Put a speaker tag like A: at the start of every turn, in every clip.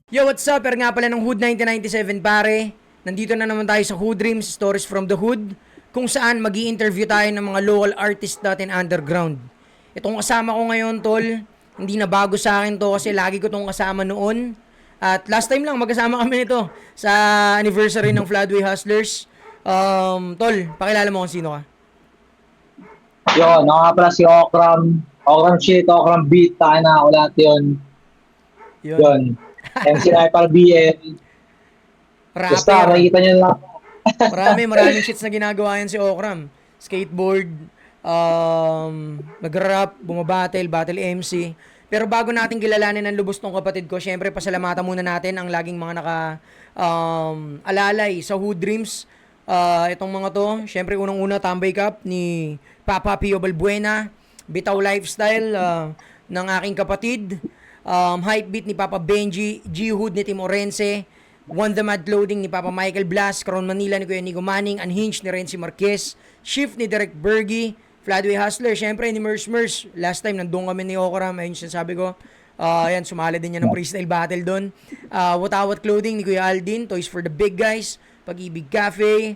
A: Yo, what's up? Pero nga pala ng Hood 1997 pare. Nandito na naman tayo sa Hood Dreams, Stories from the Hood, kung saan mag interview tayo ng mga local artists natin underground. Itong kasama ko ngayon, tol, hindi na bago sa akin to kasi lagi ko tong kasama noon. At last time lang, magkasama kami nito sa anniversary ng Floodway Hustlers. Tol, pakilala mo kung sino ka.
B: Yun, ako nga pala si Okram. Okram shit, Okram beat, tayo na ako lahat yun.
A: Yun.
B: Yun. MC Hyper BL. Basta,
A: Rapper.
B: makikita nyo lang.
A: Maraming shits na ginagawa yan si Okram. Skateboard, nag-rap, bumabattle, battle MC. Pero bago natin kilalanin ang lubos tong kapatid ko, syempre pasalamatan muna natin ang laging mga alalay sa Hood Dreams. Itong mga to, syempre unang-una Tambay Cup ni Papa Pio Balbuena, Bitaw Lifestyle ng aking kapatid, Hype Beat ni Papa Benji, G-Hood ni Tim Orense, One The Mad Clothing ni Papa Michael Blas, Crown Manila ni Kuya Nico Manning, Unhinged ni Renzi Marquez, Shift ni Derek Bergy, Fladway Hustler, syempre ni Merce. Last time nandun kami ni Okram, ayun sinasabi ko. Ayan, sumali din niya ng freestyle battle doon. Watawat Clothing ni Kuya Aldin, Toys for the Big Guys, Pag-ibig Cafe,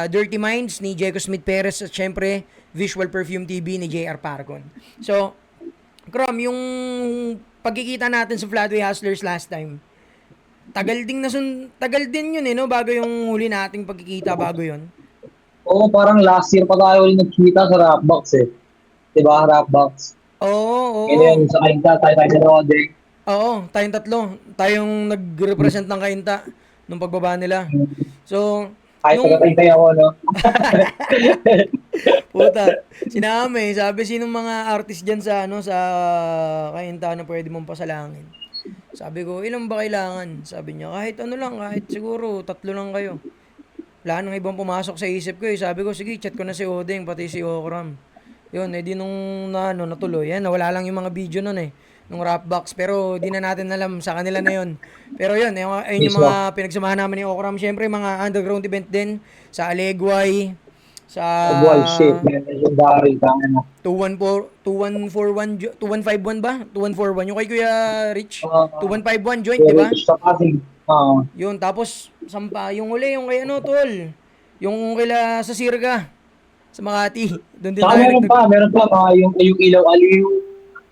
A: Dirty Minds ni Jaco Smith Perez at syempre Visual Perfume TV ni JR Paragon. So, Krom, yung pagkikita natin sa Fladway Hustlers last time, tagal din yun no, bago yung huli nating pagkikita bago yun.
B: Oo, parang last year pa tayo ulit nagkita sa Rapbox eh. Diba, Rapbox?
A: Oo, oo.
B: Ngayon, sa Kainta, tayo sa Roderick.
A: Oo, tayong tatlo. Tayong nag-represent ng Kainta nung pagbaba nila. So,
B: Kahit
A: nung
B: tagatay ako, no?
A: puta, sinami, sabi sinong mga artist diyan sa sa Kainta na pwede mong pasalangin. Sabi ko, ilan ba kailangan? Sabi niya, kahit ano lang, kahit siguro tatlo lang kayo. Wala nang ibang pumasok sa isip ko eh. Sabi ko, sige, chat ko na si Odeng, pati si Okram. Yun, edi nung natuloy. Yan, nawala lang yung mga video nun eh. Nung rap box. Pero di na natin alam sa kanila na yun. Pero yun, ayun yung
B: Mismo.
A: mga pinagsamahan namin ni Okram. Siyempre, mga underground event din. Sa Alegway, sa
B: Buwan shit, man. Legendary, tayo na.
A: 2141, 2151 ba? 2141. Yung kay Kuya Rich.
B: Uh,
A: 2151 joint, di
B: Very
A: ba?
B: sa Pasig.
A: Yun, tapos sampa, yung uli, yung kay tol. Yung kila sa Sirga, sa Makati. Doon din
B: Saka
A: tayo
B: meron pa, mga yung ilaw aliw.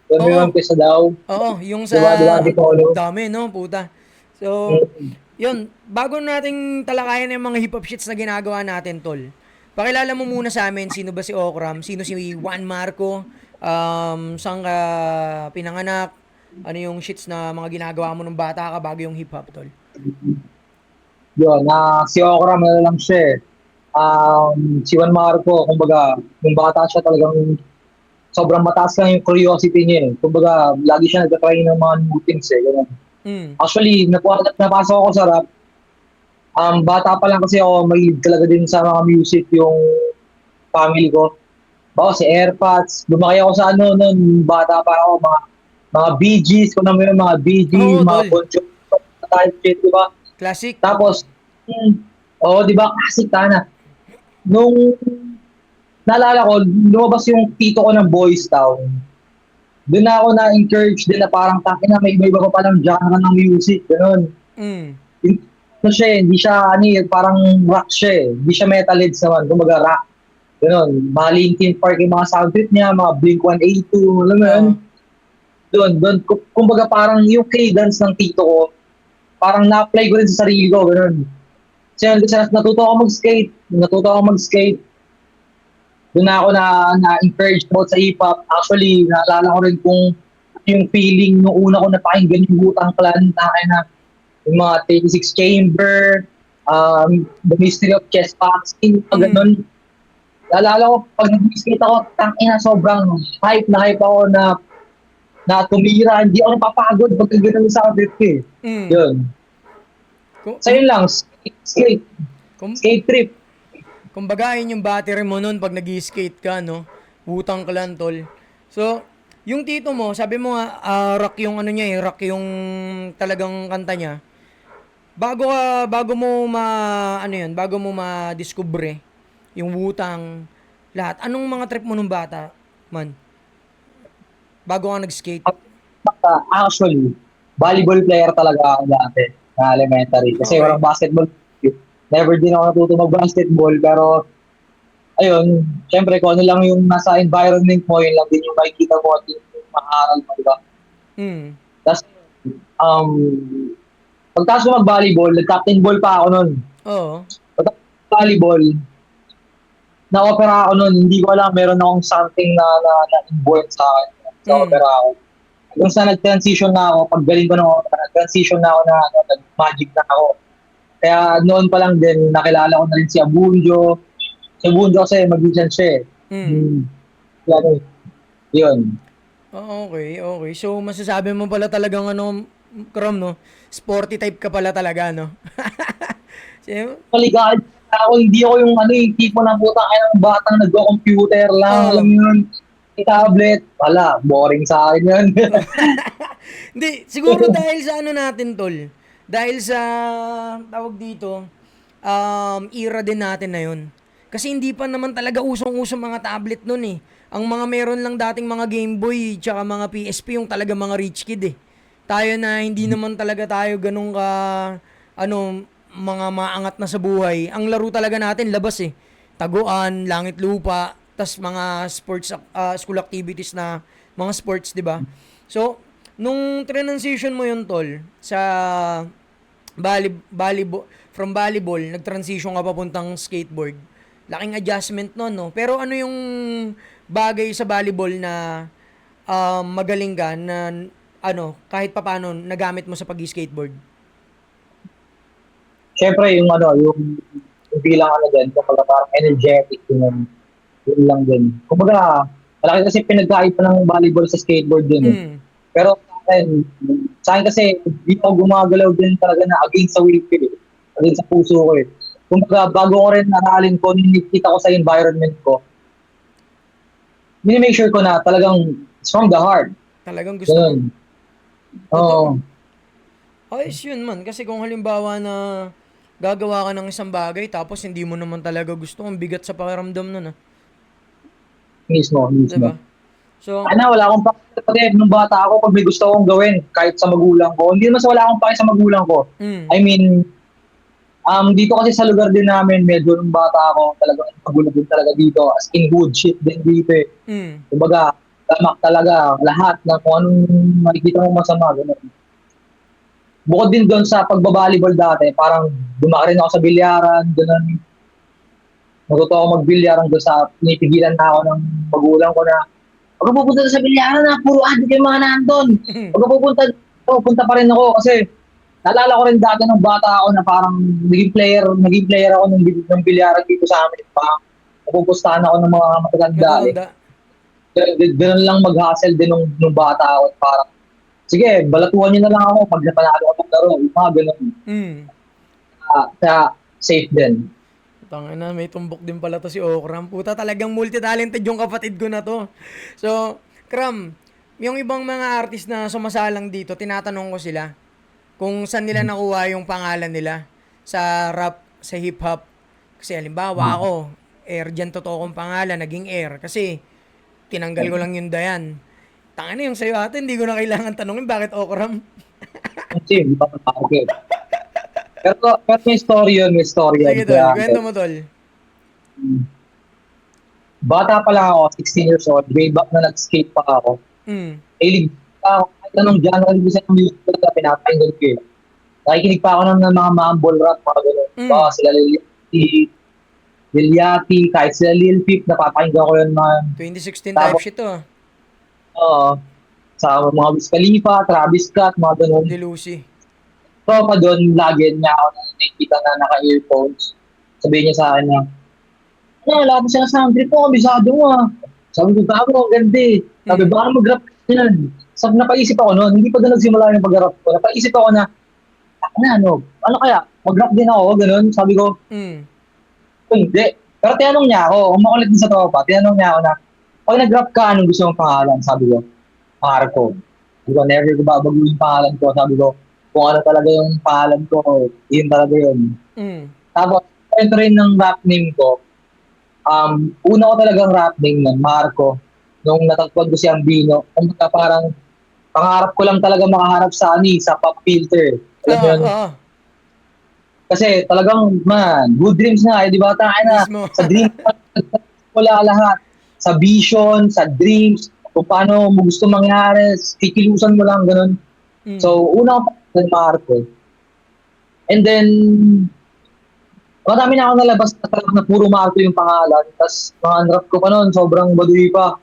B: Doon may
A: Oo,
B: mga pesa daw.
A: oo, yung sa,
B: Diba, di Polo?
A: dami, no, puta. So,
B: Mm.
A: yun, bago nating talakayan yung mga hip-hop shits na ginagawa natin, tol. Pakilala mo muna sa amin, sino ba si Okram, sino si Juan Marco, saan ka pinanganak, ano yung shits na mga ginagawa mo nung bata ka bago yung hip-hop, tol.
B: Yun, si Okra, ano lang siya eh. Si Juan Marco, kumbaga, nung bata siya talagang sobrang mataas lang yung curiosity niya eh. Kumbaga, lagi siya nagtatry ng mga new things eh. Ganun.
A: Mm,
B: Actually, napasok ako sa rap. Bata pa lang kasi ako, mahilig talaga din sa mga music yung family ko. Bako si AirPods, lumaki ako sa ano noon, bata pa ako, mga Bee Gees, kung naman yung mga Bee Gees,
A: oo,
B: mga
A: tol.
B: Bon Jovi, type shit, di ba?
A: Classic.
B: Tapos, oo, di ba, classic na. Nung naalala ko, lumabas yung tito ko ng Boys Town. Doon na ako na-encourage din na parang takin na may iba-iba pa palang genre ng music. Ganun.
A: Mm,
B: Ano siya eh, hindi siya ano eh, parang rock siya eh. Hindi siya metalheads naman, kumbaga rock. Ganun. Mga Linkin Park yung mga sound trip niya, mga Blink-182, alam mo yun?
A: oo.
B: Doon, kumbaga parang yung cadence ng tito ko, parang na-apply ko rin sa sarili ko, ganun. Kasi natuto ako mag-skate, doon na ako na-encourage about sa hip-hop. Actually, naalala ko rin kung yung feeling nung una ko napakinggan yung Wu-Tang Clan, na yung mga 36 Chamber, The Mystery of Chess Boxing, mga
A: Mm,
B: ganun. Naalala ko, pag nag-skate ako, tangina, sobrang hype ako na tumira, hindi ako napapagod pag ganun sa outfit ko eh.
A: mm.
B: Yun.
A: Kum,
B: So
A: kum,
B: yun lang, skate,
A: kum,
B: skate trip.
A: Kumbaga, yun yung battery mo nun pag nag skate ka, no? Butang Clan, tol. So, yung tito mo, sabi mo nga, rock yung ano niya eh, rock yung talagang kanta niya. Bago mo bago mo ma-discover yung Wutang, lahat. Anong mga trip mo nung bata, man? Bago ka nag-skate?
B: Actually, volleyball player talaga ako dati na elementary. Kasi
A: Okay.
B: walang basketball. Never din ako natuto mag-basketball. Pero, ayun, syempre kung ano lang yung nasa environment mo, yun lang din yung makikita mo at yung makaaral mo, di ba?
A: Mm.
B: Tapos, um, pagtas ko mag-volleyball, nag-captain ball pa ako nun.
A: Oo.
B: Pagtas ko volleyball, na-opera ako nun. Hindi ko alam, meron akong something na inborn sa akin. Sa
A: Mm.
B: opera ako. Kung sa nag-transition na ako, paggaling ko ng opera, nag-transition na ako na ano, nag-magic na ako. Kaya noon pa lang din, nakilala ko na rin si Abunjo. Si Abunjo kasi magician siya eh.
A: Mm.
B: Yan eh. Yun.
A: Okay, okay. So, masasabi mo pala talagang ano, Krom, no? Sporty type ka pala talaga, no? Siya-
B: Maligaan ako, hindi ako yung ano yung tipo ng putang ay ng batang nagko-computer lang, alam
A: Oo.
B: mo yun. Yung tablet, wala, boring sa akin yun.
A: Hindi, siguro dahil sa ano natin, tol. Dahil sa, tawag dito, era din natin na yun. Kasi hindi pa naman talaga usong-usong mga tablet nun eh. Ang mga meron lang dating mga Game Boy tsaka mga PSP yung talaga mga rich kid eh. Tayo na hindi naman talaga tayo ganun ka, ano, mga maangat na sa buhay. Ang laro talaga natin labas eh. Taguan, langit lupa, tas mga sports, school activities na mga sports, di ba? So, nung transition mo yun, tol, sa from volleyball, nag-transition ka papuntang skateboard. Laking adjustment nun, no? Pero ano yung bagay sa volleyball na magaling ka na ano, kahit papano nagamit mo sa pag-skateboard?
B: Siyempre yung ano, yung bilang ano din, kumbaga parang energetic yun lang din. Kumbaga, malaki kasi pinagkaiba ng volleyball sa skateboard din eh.
A: Mm.
B: Pero sa akin kasi, hindi ako gumagalaw din talaga na against sa will ko eh. Against sa puso ko eh. Kumbaga, bago ko rin aralin ko, ninikita ko sa environment ko, minimake sure ko na talagang it's from the heart.
A: Talagang gusto mo.
B: Ganun.
A: Totoo.
B: Oo,
A: Ayos yun man. Kasi kung halimbawa na gagawa ka ng isang bagay tapos hindi mo naman talaga gusto, ang bigat sa pakiramdam nun ah.
B: mismo,
A: Diba?
B: mismo.
A: So,
B: Ano, wala akong pake nung bata ako pag may gusto akong gawin, kahit sa magulang ko. Hindi naman sa wala akong pake sa magulang ko.
A: mm,
B: I mean, dito kasi sa lugar din namin, medyo nung bata ako, talagang magulo din talaga dito. As in good shit din dito eh.
A: mm,
B: Kumbaga, tamak talaga, lahat na kung anong makikita mo masama. Ganun. Bukod din doon sa pagbabalibol dati, parang dumaki rin ako sa bilyaran, ganun. Natuto ako magbilyar hanggang sa pinipigilan na ako ng magulang ko na huwag ka pupunta sa bilyaran na, puro adik yung mga nandun. Huwag ka pupunta, pupunta pa rin ako kasi naalala ko rin dati ng bata ako na parang naging player ako ng bilyaran dito sa amin. Parang napupustahan ako ng mga matatanda.
A: matanda.
B: Ganun lang mag-hustle din nung bata ako. Parang, sige, balatuhan niyo na lang ako pag napanalo ako ng laro. Yung mga ganun.
A: Mm.
B: Kaya safe din.
A: Tangina, may tumbok din pala to si Okram. Puta, talagang multi-talented yung kapatid ko na to. So, Kram, yung ibang mga artist na sumasalang dito, tinatanong ko sila kung saan nila nakuha yung pangalan nila sa rap, sa hip-hop. Kasi halimbawa ako, Air dyan totoo kong pangalan, naging Air. Kasi tinanggal ko lang yung Dayan. Tangina yung sa'yo ate, hindi ko na kailangan tanongin bakit Okram.
B: Kasi hindi pa target. Pero may story yun, may story yun.
A: Sige tol,
B: Kaya,
A: kwento mo tol.
B: bata pa lang ako, 16 years old, way back na nag-skate pa ako.
A: Mm.
B: Hilig pa ako, kahit anong genre din sa music na pinapakinggan ko eh. Nakikinig pa ako ng mga mumble rap, mga gano'n.
A: Mm.
B: Sila Lil Yachty, kahit sila Lil Peep, napapakinggan ko yun mga
A: 2016 type
B: tapos,
A: shit to ah.
B: sa mga Wiz Khalifa, Travis Scott, mga gano'n.
A: Di Lucy.
B: So, pa doon, lagi niya ako nakikita na naka-earphones. Sabihin niya sa akin na, wala ko siya na sound trip mo, kabisado mo ah. Sabi ko, gago, ang ganda eh. Sabi, baka mag-rap ka yan. Sabi, napaisip ako noon, hindi pa doon nagsimula yung pag-rap ko. Napaisip ako na, ano kaya, mag-rap din ako, ganun. Sabi ko,
A: Mm.
B: hindi. Pero tinanong niya ako, kung makulit din sa tropa, tinanong niya ako na, pag nag-rap ka, anong gusto mong pangalan? Sabi ko, pangarap ko. Sabi ko, never ko babago yung pangalan ko. Sabi ko, kung ano talaga yung pangalan ko, yun talaga yun.
A: Mm.
B: Tapos, ito rin ng rap name ko, una ko talagang rap name nun, Marco, nung natagpuan ko si Ambino, kumbaga parang pangarap ko lang talaga makaharap sa sa pop filter. Alam mo
A: Oo,
B: yun?
A: oo.
B: Kasi talagang, man, good dreams nga, di ba? Tayo na,
A: Mismo.
B: sa dreams, wala lahat. Sa vision, sa dreams, kung paano mo gusto mangyari, kikilusan mo lang, ganun.
A: Mm.
B: So, una ko pa mangarap ko. And then, marami na ako nalabas na talagang na puro Marco yung pangalan. Tapos, mga unwrap ko pa noon, sobrang baduy pa.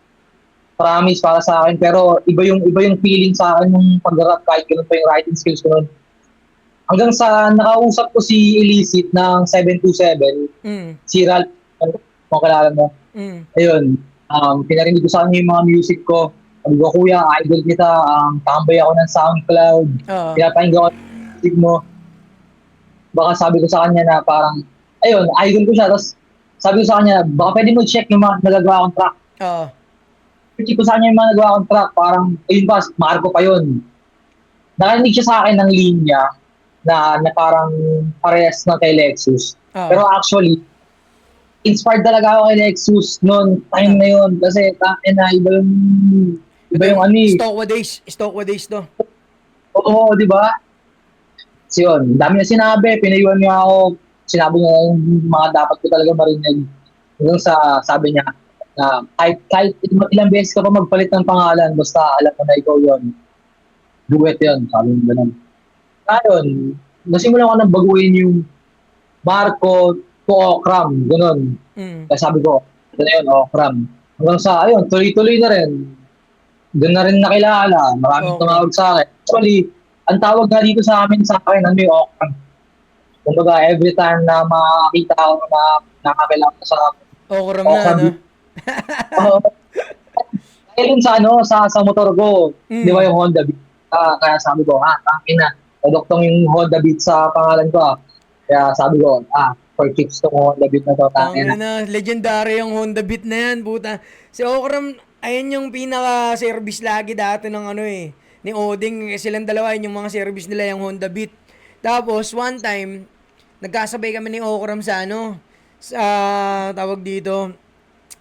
B: Promise para sa akin. Pero, iba yung feeling sa akin nung pag-rap kahit ganun pa yung writing skills ko noon. Hanggang sa nakausap ko si Illicit ng 727,
A: Mm.
B: si Ralph, kung kilala mo.
A: Mm.
B: Ayun, pinarinig ko sa kanya yung mga music ko. Sabi ko, kuya, idol kita, tambay ako ng SoundCloud,
A: Oo.
B: pinapahinggan ko yung music mo. Baka sabi ko sa kanya na parang, ayun, idol ko siya. Tapos sabi ko sa kanya, baka pwede mo check yung mga nagagawa kong track.
A: Oo.
B: Check ko sa kanya yung mga nagagawa kong track, parang, ayun ba, Marco pa yun. Nakarinig siya sa akin ng linya na parang parehas na kay Lexus.
A: Oo.
B: Pero actually, inspired talaga ako kay Lexus noon, time
A: Oo.
B: na yun. Kasi, na, iba
A: Ito,
B: yung ano eh.
A: Stokwa Days. Stokwa Days to.
B: Oo, di ba? So yun, dami na sinabi, pinayuhan niya ako, sinabi niya yung mga dapat ko talaga marinig. Hanggang sa sabi niya, na kahit ilang beses ka pa magpalit ng pangalan, basta alam mo na ikaw yun. Duet yun, sabi niya ganun. Ngayon, nasimulan ko na baguhin yung Marco to Okram, ganun.
A: Mm.
B: Kaya sabi ko, ito na yun, Okram. Hanggang sa, ayun, tuloy-tuloy na rin. Doon na rin nakilala. Maraming
A: Okram.
B: tumawag sa akin. Actually, ang tawag nga dito sa akin, ano yung Okram. Kumbaga, every time na makakita ako na nakakilala sa
A: Okram na,
B: Okram,
A: no?
B: oh, dahil yun sa sa motor ko, di ba
A: Mm.
B: yung Honda Beat? Kaya sabi ko, tangin na, padoktong yung Honda Beat sa pangalan ko. Kaya sabi ko, for keeps tong Honda Beat na to, tangin na.
A: Tangin na, legendary yung Honda Beat na yan, puta. Si Okram, ayun yung pinaka-service lagi dati ng ano eh, ni Oding. Silang dalawa, yun yung mga service nila, yung Honda Beat. Tapos, one time, nagkasabay kami ni Okram sa ano, sa, tawag dito,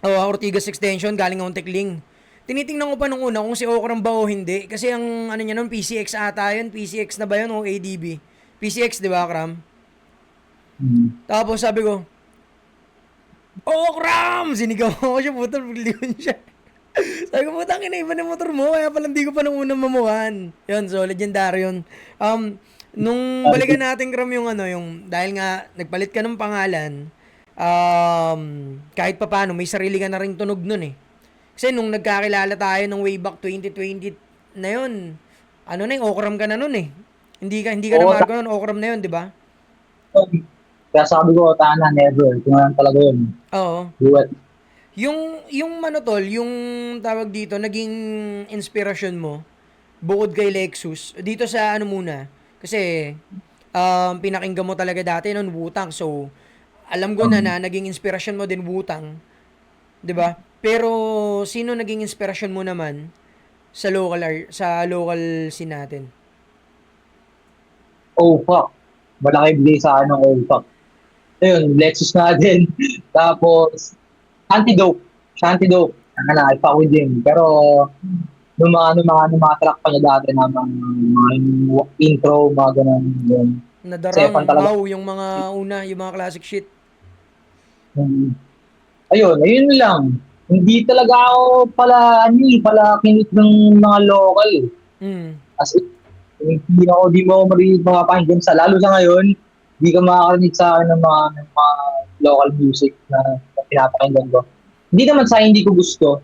A: Ortigas Extension, galing akong Tekling. Tinitingnan ko pa nung una kung si Okram ba o hindi. Kasi ang ano niya nun, PCX ata yun. PCX na ba yun o ADB? PCX, di ba, Kram?
B: Hmm.
A: Tapos sabi ko, oh, Kram! Sinigaw ko siya, puta, paglikon siya. Sabi ko, puta, kinaiba ng motor mo, kaya pala hindi ko pa nung unang mamuhan. Yun, so, legendary yun. Nung balikan natin, Kram, yung ano, yung, dahil nga, nagpalit ka ng pangalan, kahit pa paano, may sarili ka na ring tunog nun eh. Kasi nung nagkakilala tayo nung way back 2020 na yun, ano na yung Okram ka na nun eh. Hindi ka na
B: Oo,
A: Marco nun, Okram na yun, di ba?
B: kaya sabi ko, tana, never. Kung ano talaga yun.
A: Oo.
B: Duet.
A: Yung ano tol, yung tawag dito, naging inspirasyon mo, bukod kay Lexus, dito sa ano muna, kasi pinakinggan mo talaga dati noon Wu-Tang, so alam ko na naging inspirasyon mo din Wu-Tang, 'di ba? Pero sino naging inspirasyon mo naman sa local scene natin?
B: Oh, fuck. Malaki bigay sa akin ng oh, fuck. Ayun, Lexus na din. Tapos, Antidote. Sa Antidote. Ano na, I fuck with him. Pero, nung mga track pa niya dati na mga intro, mga ganun. Yun.
A: Nadarang,
B: Stefan talaga.
A: Mau, yung mga una, yung mga classic shit.
B: Um, ayun lang. Hindi talaga ako pala kinig ng mga local.
A: Mm.
B: As in, di mo ako marinig mapapakinggan lalo sa ngayon, di ka makakarinig sa akin ng mga local music na pinapakinggan ko. Hindi naman sa hindi ko gusto.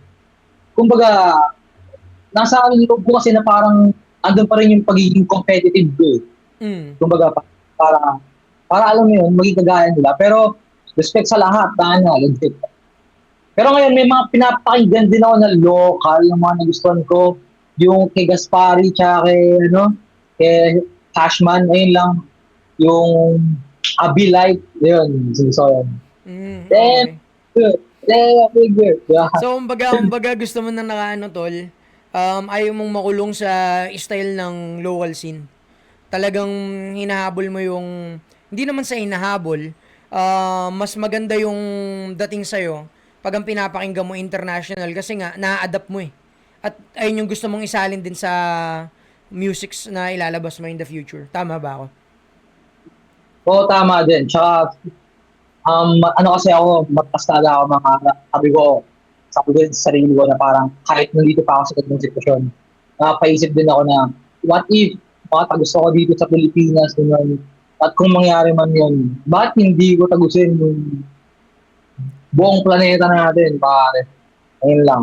B: Kumbaga, nasa loob ko kasi na parang andun pa rin yung pagiging competitive ko eh.
A: Mm.
B: Kumbaga, para, para alam mo yun, maging kagaya nila. Pero, respect sa lahat, legit. Pero ngayon, may mga pinapakinggan din ako na local, yung mga nagustuhan ko, yung kay Gaspari, tsaka kay Cashman, ayun lang, yung Abi Light, yun, gusto ko yun. Then,
A: Okay.
B: good. Then, good. Yeah.
A: So, kumbaga gusto mo na nakaano tol, ayaw mong makulong sa style ng local scene. Talagang hinahabol mo yung, hindi naman sa hinahabol, mas maganda yung dating sa'yo pag ang pinapakinggan mo international kasi nga, na-adapt mo eh. At ayun yung gusto mong isalin din sa musics na ilalabas mo in the future. Tama ba ako?
B: Oo, tama din. Tsaka, ano kasi ako, mataas talaga ako mga, sabi ko din sa sarili ko na parang kahit nandito pa ako sa ganung sitwasyon, napaisip din ako na, what if, gusto ko dito sa Pilipinas, ganun, at kung mangyari man yun, bakit hindi ko tagusin yung buong planeta natin, pare? Ayun lang.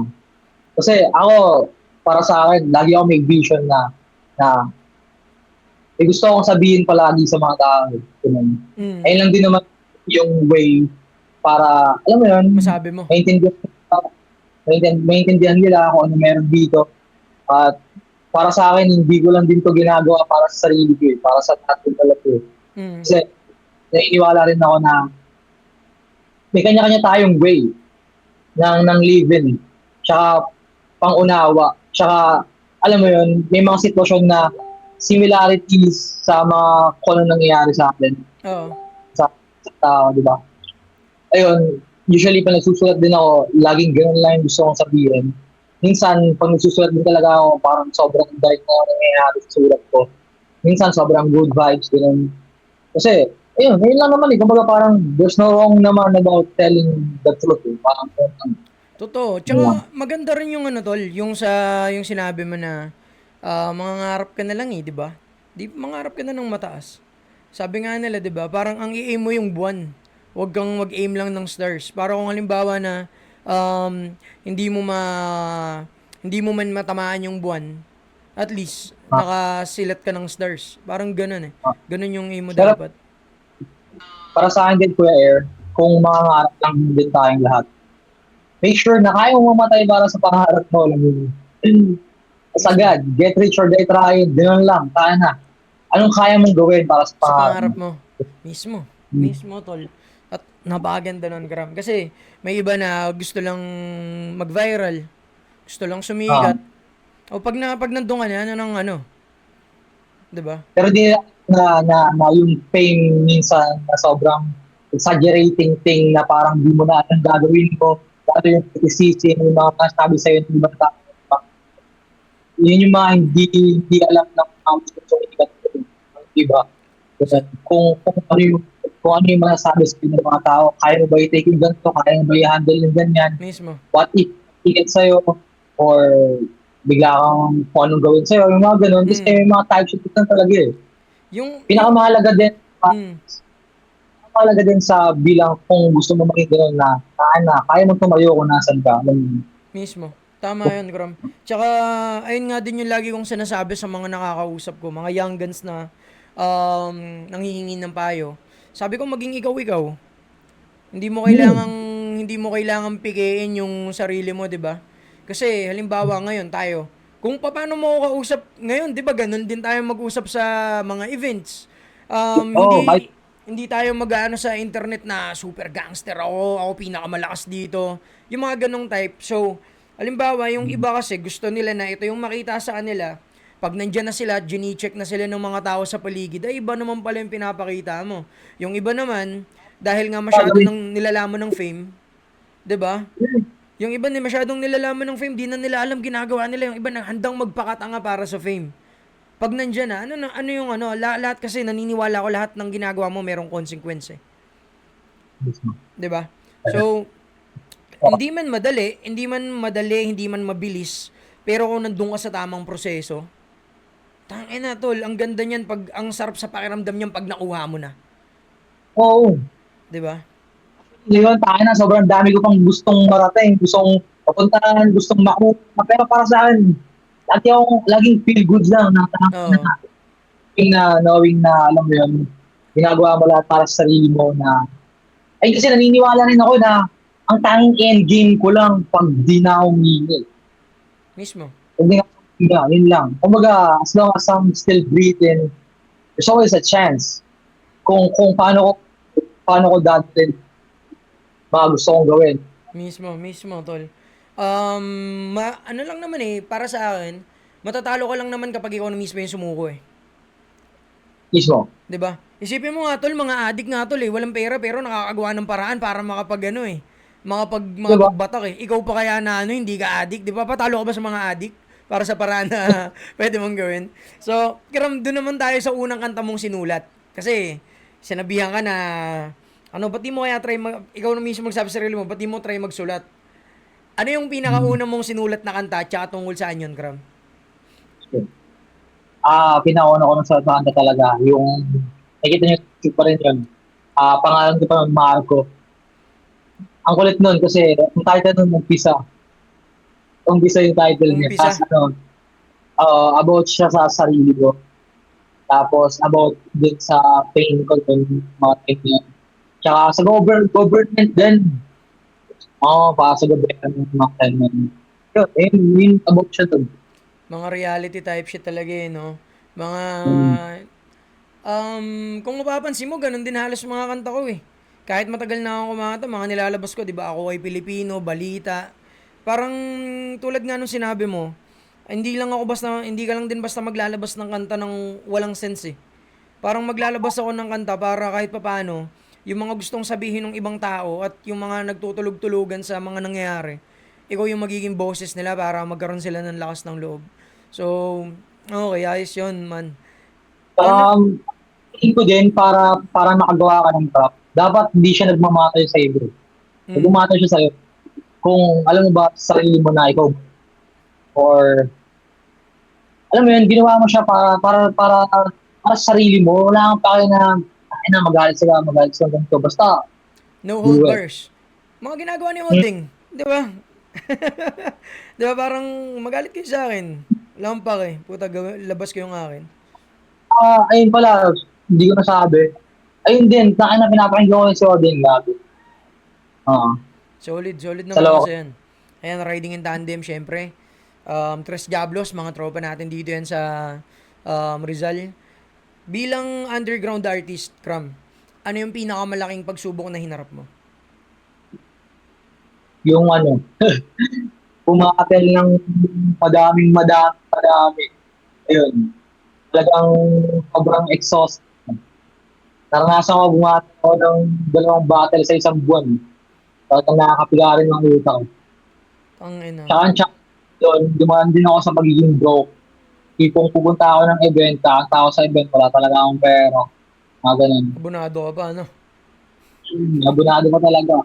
B: Kasi ako, para sa akin, lagi ako may vision na gusto akong sabihin palagi sa mga tao. Ganun.
A: Mm.
B: Ayun lang din naman yung way para, alam mo yun,
A: Masabi mo.
B: maintindihan, maintindihan nila kung ano meron dito. At para sa akin, hindi ko lang din to ginagawa para sa sarili ko, para sa tatlong talaga.
A: Mm.
B: Kasi naniniwala rin ako na may kanya-kanya tayong way ng living. Tsaka pangunawa. Tsaka, alam mo yun, may mga sitwasyon na similarities sa mga kung ano nangyayari sa atin,
A: Oo.
B: sa tao, di ba? Ayun, usually pag nagsusulat din ako, laging ganun lang yung gusto kong sabihin. Minsan, pag nagsusulat din talaga ako, parang sobrang dark na nangyayari sa sulat ko. Minsan, sobrang good vibes, ganun. Kasi, ayun lang naman eh. Kumbaga parang, there's no wrong naman about telling the truth eh. Parang,
A: Totoo.
B: yun lang.
A: Tsaka maganda rin yung ano tol, yung sinabi mo na mangangarap ka na lang eh, 'di ba? Di mangarap ka na ng mataas. Sabi nga nila, 'di ba? Parang ang i-aim mo yung buwan. Huwag kang mag-aim lang ng stars. Para kung halimbawa na um, hindi mo ma hindi mo man matamaan yung buwan, at least
B: Ah,
A: nakasilat ka ng stars. Parang ganun eh.
B: ah.
A: Ganun yung aim mo
B: Pero
A: dapat.
B: para sa akin din, Kuya Air, kung mangangarap lang din tayong lahat, make sure na kaya mo mamatay para sa pangarap mo. Alam mo yun.
A: Mismo.
B: Sagad, get rich or die trying, ganun lang, kaya na. Anong kaya mong gawin para sa
A: Sa
B: pangarap mo?
A: pangarap mo. Mismo.
B: Hmm.
A: Mismo, tol. At napakaganda nun, Gram. Kasi may iba na gusto lang mag-viral. Gusto lang
B: Ah,
A: sumikat. O pag nandun ka na, ano ng ano. 'Di ba?
B: pero di na yung fame minsan na sobrang exaggerating thing na parang di mo na anong gagawin mo. Ano yung criticism, yung mga sabi sa'yo ng ibang tao. Yun yung mga hindi alam ng mga gusto ikat. Di ba?
A: Sa,
B: Kung ano yung masasabi sa ng mga tao, kaya mo ba i-take yung ganito, kaya mo ba i-handle yung ganyan,
A: mismo.
B: what if ticket sa'yo, or bigla kang kung anong gawin sa'yo, yung mga ganun, kasi
A: Mm.
B: may mga types of lang talaga eh.
A: Yung,
B: Pinakamahalaga din,
A: mm,
B: pinakamahalaga din sa bilang kung gusto mo maging ganun na kaya mo tumayo kung nasan ka.
A: mismo. Tama yun, Gram. Tsaka, ayun nga din yung lagi kong sinasabi sa mga nakakausap ko, mga young guns na nanghihingi ng payo. Sabi ko, maging ikaw-ikaw. Hindi mo
B: Hmm.
A: kailangang hindi mo kailangang pikein yung sarili mo, 'di ba? Kasi halimbawa ngayon tayo, kung paano mo ako kausap ngayon, 'di ba? Ganun din tayo mag-usap sa mga events.
B: Oh, kahit,
A: Hindi tayo mag-aano sa internet na super gangster ako pinakamalakas dito. Yung mga ganong type. So, halimbawa, yung iba kasi gusto nila na ito yung makita sa kanila. Pag nandyan na sila, gini-check na sila ng mga tao sa paligid, ay iba naman pala yung pinapakita mo. Yung iba naman, dahil nga masyado
B: gagawin.
A: nang nilalaman ng fame, 'di ba? Yung iba ni masyadong nilalaman ng fame, di na nila alam ginagawa nila. Yung iba na handang magpakatanga para sa fame. Pag nandiyan na, ano yung ano, lahat kasi naniniwala ko lahat ng ginagawa mo merong consequence eh. 'Di ba? So, hindi man mabilis, pero kung nandun ka sa tamang proseso, tangina tol, ang ganda niyan pag ang sarap sa pakiramdam niyan pag nakuha mo na,
B: Oo.
A: 'di ba?
B: Yun, tayo na, sobrang dami ko pang gustong marating, gustong papuntahan, gustong makuha. Pero para sa akin, laging feel good lang na
A: Oo,
B: knowing na, alam mo yun, ginagawa mo lahat para sa sarili mo na, ay kasi naniniwala rin ako na ang tanging end game ko lang pag di na ako humingil.
A: mismo.
B: Pag di na ako humingil, yun lang. Kumbaga, as long as I'm still breathing, there's always a chance kung paano ko dadating mga gusto kong gawin.
A: Mismo, tol. Ano lang naman eh, para sa akin, matatalo ka lang naman kapag ikaw na mismo yung sumuko eh.
B: Mismo.
A: 'Di ba? Isipin mo nga tol, mga adik nga tol eh, walang pera pero nakakagawa ng paraan para makapag ano eh, mga
B: Diba?
A: pagbatak eh. Ikaw pa kaya na ano, hindi ka addict, di ba? Patalo ka ba sa mga addict? Para sa paraan na pwede mong gawin. So, kiram, doon naman tayo sa unang kanta mong sinulat. Kasi, sinabihan ka na, ano, ba't di mo kaya try, ikaw na mismo magsabi sa sarili mo, ba't di mo try magsulat? Ano yung pinakauna mong sinulat na kanta, tsaka tungkol saan yun, Kram?
B: Pinauna ko ng sa banda talaga, yung, nakita niyo pa rin yun. Pangalan ko pa nun, Marco. Ang kulit nun kasi, ang title nun, Umpisa. Umpisa yung title niya. Tapos
A: Umpisa.
B: ano, about siya sa sarili ko. Tapos about din sa pain ko dun, mga time na yun. Tsaka sa government din. Para sa gobyerno ng mga time na yun. Yun, about siya dun.
A: Mga reality type shit talaga eh, no? Mga,
B: Mm.
A: kung mapapansin mo, ganun din halos mga kanta ko eh. Kahit matagal na ako kumanta, mga nilalabas ko, di ba? Ako ay Pilipino, balita. Parang tulad nga nung sinabi mo, hindi ka lang din basta maglalabas ng kanta ng walang sense eh. Parang maglalabas ako ng kanta para kahit papaano, yung mga gustong sabihin ng ibang tao at yung mga nagtutulog-tulugan sa mga nangyayari, ikaw yung magiging boses nila para magkaroon sila ng lakas ng loob. So, okay, ayos yun, man. Ano?
B: Tingin ko din para makagawa ka ng trap, dapat hindi siya nagmamatay sa iyo. Pag
A: Mm,
B: bumatay siya sa'yo, kung alam mo ba sa sarili mo na ikaw, or alam mo yun, ginawa mo siya para sa sarili mo, wala kang pake na, ay na, magalit sila ganito. Basta,
A: no hold
B: do it.
A: bars. Mga ginagawa ni
B: Hmm.
A: Oding, di ba? Di ba parang magalit kayo sa akin. Lampak eh. Puta, labas ko yung akin.
B: Ayun pala, hindi ko nasabi. Ayun din, takin na pinapakinggan ko yung si Odin lagi. Ah,
A: Solid
B: sa
A: naman
B: loob.
A: kasi yan. Ayan, riding in tandem, syempre. Tres Diablos, mga tropa natin dito yan sa Rizal. Bilang underground artist, Kram, ano yung pinakamalaking pagsubok na hinarap mo?
B: Yung ano, pumatel ng madami. Ayun, talagang sobrang exhaust. Naranasan ko bumatel ako ng 2 battle sa isang buwan. Talagang nakakapiga rin ng utak ko.
A: Ang ina.
B: Tsaka ang tsaka doon, dumaan din ako sa pagiging broke. Tipong pupunta ako ng event, ang tao sa event, wala talaga akong pera. Mga ganun.
A: Abunado ka pa, ano?
B: Abunado pa talaga.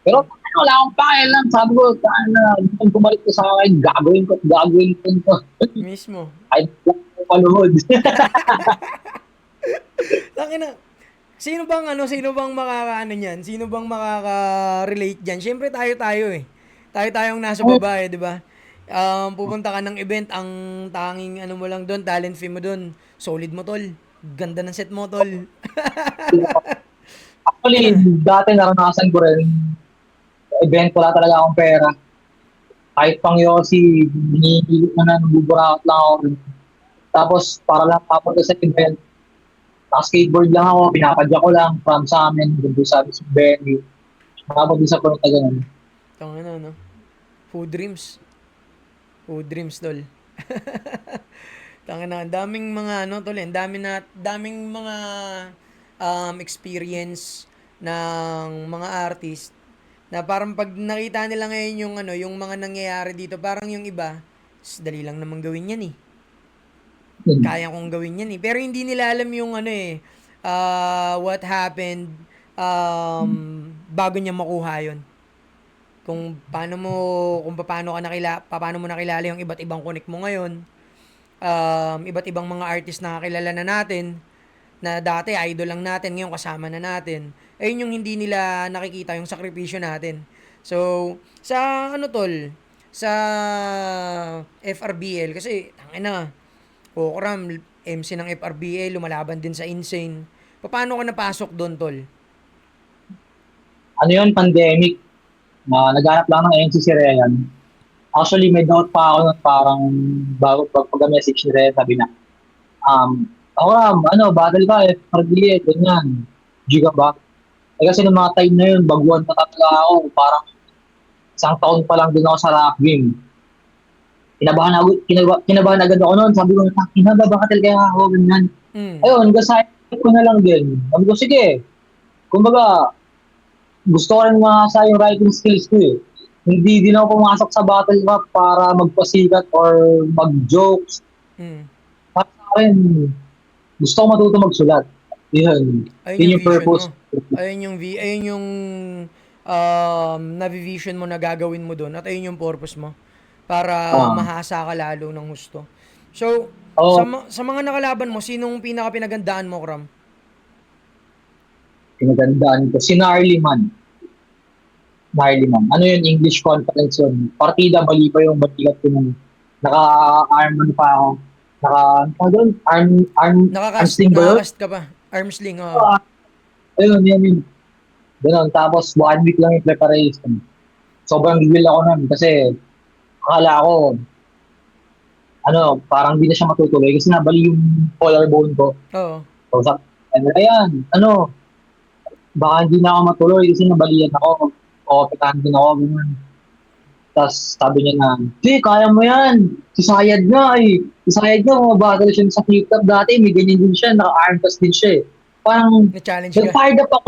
B: Pero wala akong pakialam. Sabi ko, na, kung bumalik ko sa akin, gagawin ko ito.
A: Mismo.
B: Kahit lang ako paluhod.
A: Tangina. Sino bang makakaano niyan? Sino bang makaka-relate diyan? Syempre tayo eh. Tayong nasa baba eh, 'di ba? Pupunta ka ng event, ang tanging ano mo lang doon, talent fee mo doon. Solid mo tol. Ganda ng set mo tol.
B: Actually, dati naranasan ko rin, event, wala talaga akong pera. Kahit pang Yossi, hinihilit na nabuburakot lang ako. Tapos, para lang papunta sa event, skateboard lang ako, pinapadya ko lang from sa amin, doon sa venue. Tapos sa punta ganun.
A: Tangina no. Food dreams. Food dreams tol. Tangina, ang daming mga ano tol, daming mga experience ng mga artist na parang pag nakita nila ngayon yung ano, yung mga nangyayari dito, parang yung iba, dali lang naman gawin yan eh.
B: Yun.
A: Kaya kong gawin yan eh. Pero hindi nila alam yung ano eh, what happened bago niya makuha yon. Kung paano mo nakilala yung iba't ibang connect mo ngayon, iba't ibang mga artist na kakilala na natin, na dati idol lang natin, ngayon kasama na natin. Ayun yung hindi nila nakikita, yung sakripisyo natin. So, sa ano tol, sa FRBL, kasi, tangin na, Okram, MC ng FRBL, lumalaban din sa Insane. Paano ka napasok doon, tol?
B: Ano yun, pandemic, na naghanap lang ng NC si Ryan. Actually, may doubt pa ako nun, parang bago pag-message ni Ryan, sabi na, ako battle ka, FRBA, ganyan. Giga ba? Kasi nung mga time na yun, baguhan na talaga ako. Parang isang taon pa lang din ako sa rap game. Kinabahan agad ako noon. Sabi ko, babatil kaya ako, ganyan.
A: Hmm.
B: Ayun, gasay ko na lang din. Sabi ko, sige. Kumbaga, gusto ko rin masa yung writing skills ko eh. Hindi din ako pumasok sa battle rap para magpasikat or mag-jokes.
A: Mm.
B: Para sa akin, gusto ko matuto magsulat. Yun.
A: Ayun
B: Yun
A: yung
B: yung
A: vision mo.
B: purpose.
A: Ayun yung navivision mo na gagawin mo doon at ayun yung purpose mo para
B: Ah,
A: mahasa ka lalo ng gusto. So,
B: Oo,
A: sa mga nakalaban mo, sinong pinaka pinagandaan mo, Kram?
B: pinagandaan ko. Si Gnarly Man. Gnarly Man. Ano yun? English conference yun. Partida, mali pa yung batikat ko nun. Naka-arm ano pa ako. Ano doon? Arm sling ba yun?
A: Nakakast ka pa. Arm sling, oo.
B: Ah, ayun, yun. Ganun. Tapos, 1 week lang yung preparation. Sobrang gigil ako nun kasi akala ko, parang hindi na siya matutuloy kasi nabali yung collarbone ko.
A: Oo.
B: So, ayan, baka hindi na ako matuloy kasi nabalian ako. O, pitahan din ako, ganun. Tapos sabi niya na, "Di, kaya mo yan. Si Sayad nga eh. Si Sayad nga, mabagal siya sa flip top dati. May ganyan din siya. Naka-arm pass din siya eh." Parang,
A: Na-challenge ka.
B: nag-fired up ako.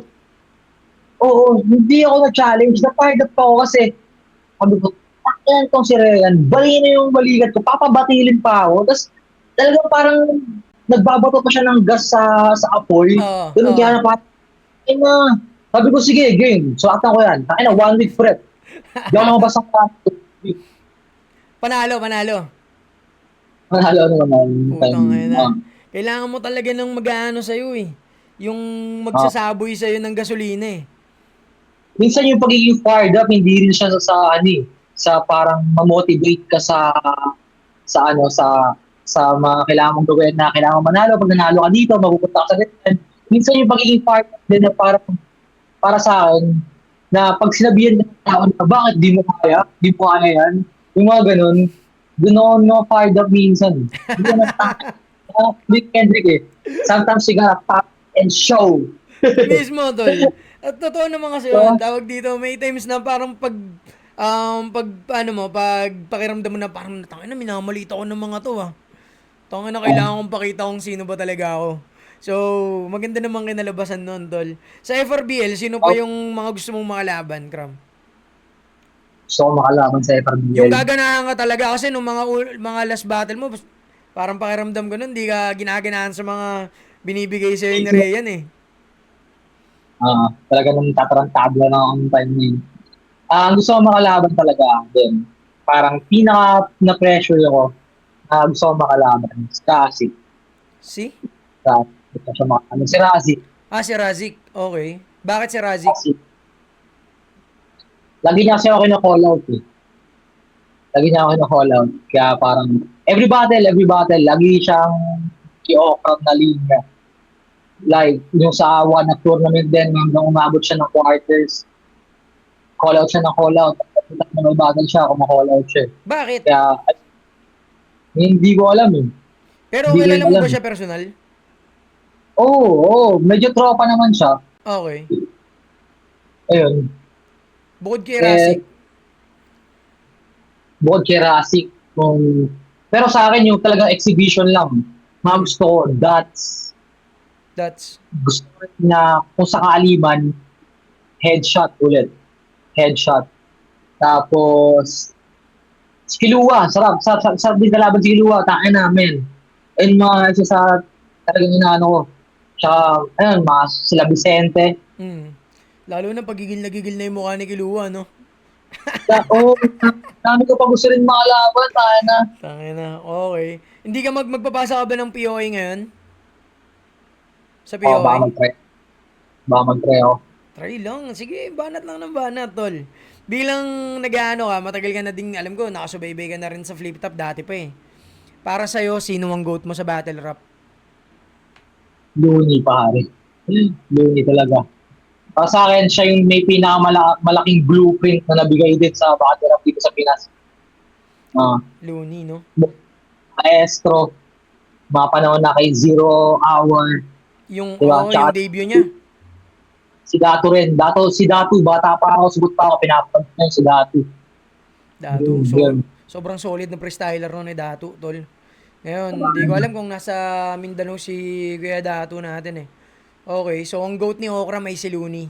B: Oo, hindi ako na-challenge. Na-fired up ako kasi, sabi ko, "Takyan tong si Ryan. Bali na yung balikat ko. Papabatilin pa ako." Tapos, talagang parang, nagbabato pa siya ng gas sa apoy.
A: Oo,
B: Ganun
A: oo.
B: kaya na parang, "Ay na." Sabi ko, "Sige, game. Sulatan ko yan. Takin na, 1 week prep." Di ako makabasa ka.
A: Panalo, panalo.
B: Manalo naman yung time.
A: Putang ina. Kailangan mo talaga ng mag-ano sa'yo eh. Yung
B: Ah,
A: magsasaboy sa'yo ng gasolina eh.
B: minsan yung pagiging fired up, hindi rin siya sa parang ma-motivate ka sa mga kailangan mong gawin na kailangan mong manalo. Pag nanalo ka dito, mapupunta ka sa ganyan. Minsan yung pagiging fired up din na para sa akin, na pag sinabihan ng tao na bakit di mo kaya yan, yung mga ganun, doon ako no fired up minsan. Hindi ko Nick Kendrick eh. Sometimes you gotta pop and show.
A: Mismo, tol. At totoo naman kasi yun.
B: So,
A: Tawag dito, may times na parang pag pakiramdam mo na parang, tangina, minamalita ko ng mga to ah. Tangina, kailangan kong pakita kung sino ba talaga ako. So, maganda naman kinalabasan nun, tol. Sa FRBL, sino pa
B: oh,
A: yung mga gusto mong makalaban, Kram?
B: gusto ko makalaban sa
A: Yung
B: FRBL.
A: gaganahan ka talaga kasi nung mga last battle mo, parang pakiramdam ko nun, di ka ginaganahan sa mga binibigay sa'yo ni Ryan eh.
B: Talaga nung tatarantabla na ako ng time na yun. Ang gusto ko makalaban talaga din. Parang pinaka na-pressure ako gusto ko makalaban. Si Kasi.
A: Si?
B: Gusto siya makalaban. Si Razi.
A: Ah, si Razik. Okay. Bakit si Razik?
B: Kasi. Lagi niya kasi ako kina-call out eh. Lagi niya ako kina-call out. Kaya parang every battle, lagi siyang i-okram na linya. Like, yung sa one na tournament din, hanggang umabot siya ng quarters, call out siya ng call out. Tapos may battle siya, call out siya.
A: Bakit?
B: Kaya, hindi ko alam eh.
A: Pero
B: Hindi ko rin
A: kilala mo
B: alam
A: ba
B: eh.
A: siya personal?
B: Oo, medyo tropa naman siya.
A: Okay.
B: Ayun.
A: Bukod kay Razik.
B: Eh, bukod kay Rasik, pero sa akin yung talagang exhibition lang. Mga
A: Hmm.
B: gusto ko,
A: That's
B: gusto ko rin na kung sakali man, headshot ulit. Headshot. Tapos, si Kilua, sarap. Sarap din kalaban si Kilua, tain namin. Ayun mga isa sa talagang inaano ko. Tsaka, ayun, mga sila Vicente.
A: mm. Lalo na pagigil na gigil na yung mukha ni Kilua, no?
B: Oo, dami ko pa gusto rin makalaban, tayo na.
A: Tangina. Okay. Hindi ka magpapasa ka ba ng POA ngayon? Sa
B: Oo,
A: POA?
B: baka mag-try ako.
A: Try lang. Sige, banat lang ng banat, tol. Bilang nag-ano ka, matagal ka na ding, alam ko, nakasubaybay ka na rin sa flip top dati pa eh. Para sa'yo, sino ang goat mo sa battle rap?
B: Looney, pare. Looney talaga. Para sa akin, siya yung may pinakamalaking blueprint na nabigay din sa backdraft dito sa Pinas. Ah,
A: Looney, no?
B: Maestro, mga panahon na kay Zero Hour,
A: Yung,
B: di ba?
A: oo, yung
B: Tsaka
A: debut niya.
B: si Datu rin. Si Datu, bata pa ako, sugot pa ako, pinapag na si Datu.
A: Datu.
B: Yun.
A: Sobrang solid na freestyler nun ni Datu, tol. Ngayon, hindi ko alam kung nasa Mindanao si Kuya Datu natin eh. Okay, so ang GOAT ni Okra may si Looney.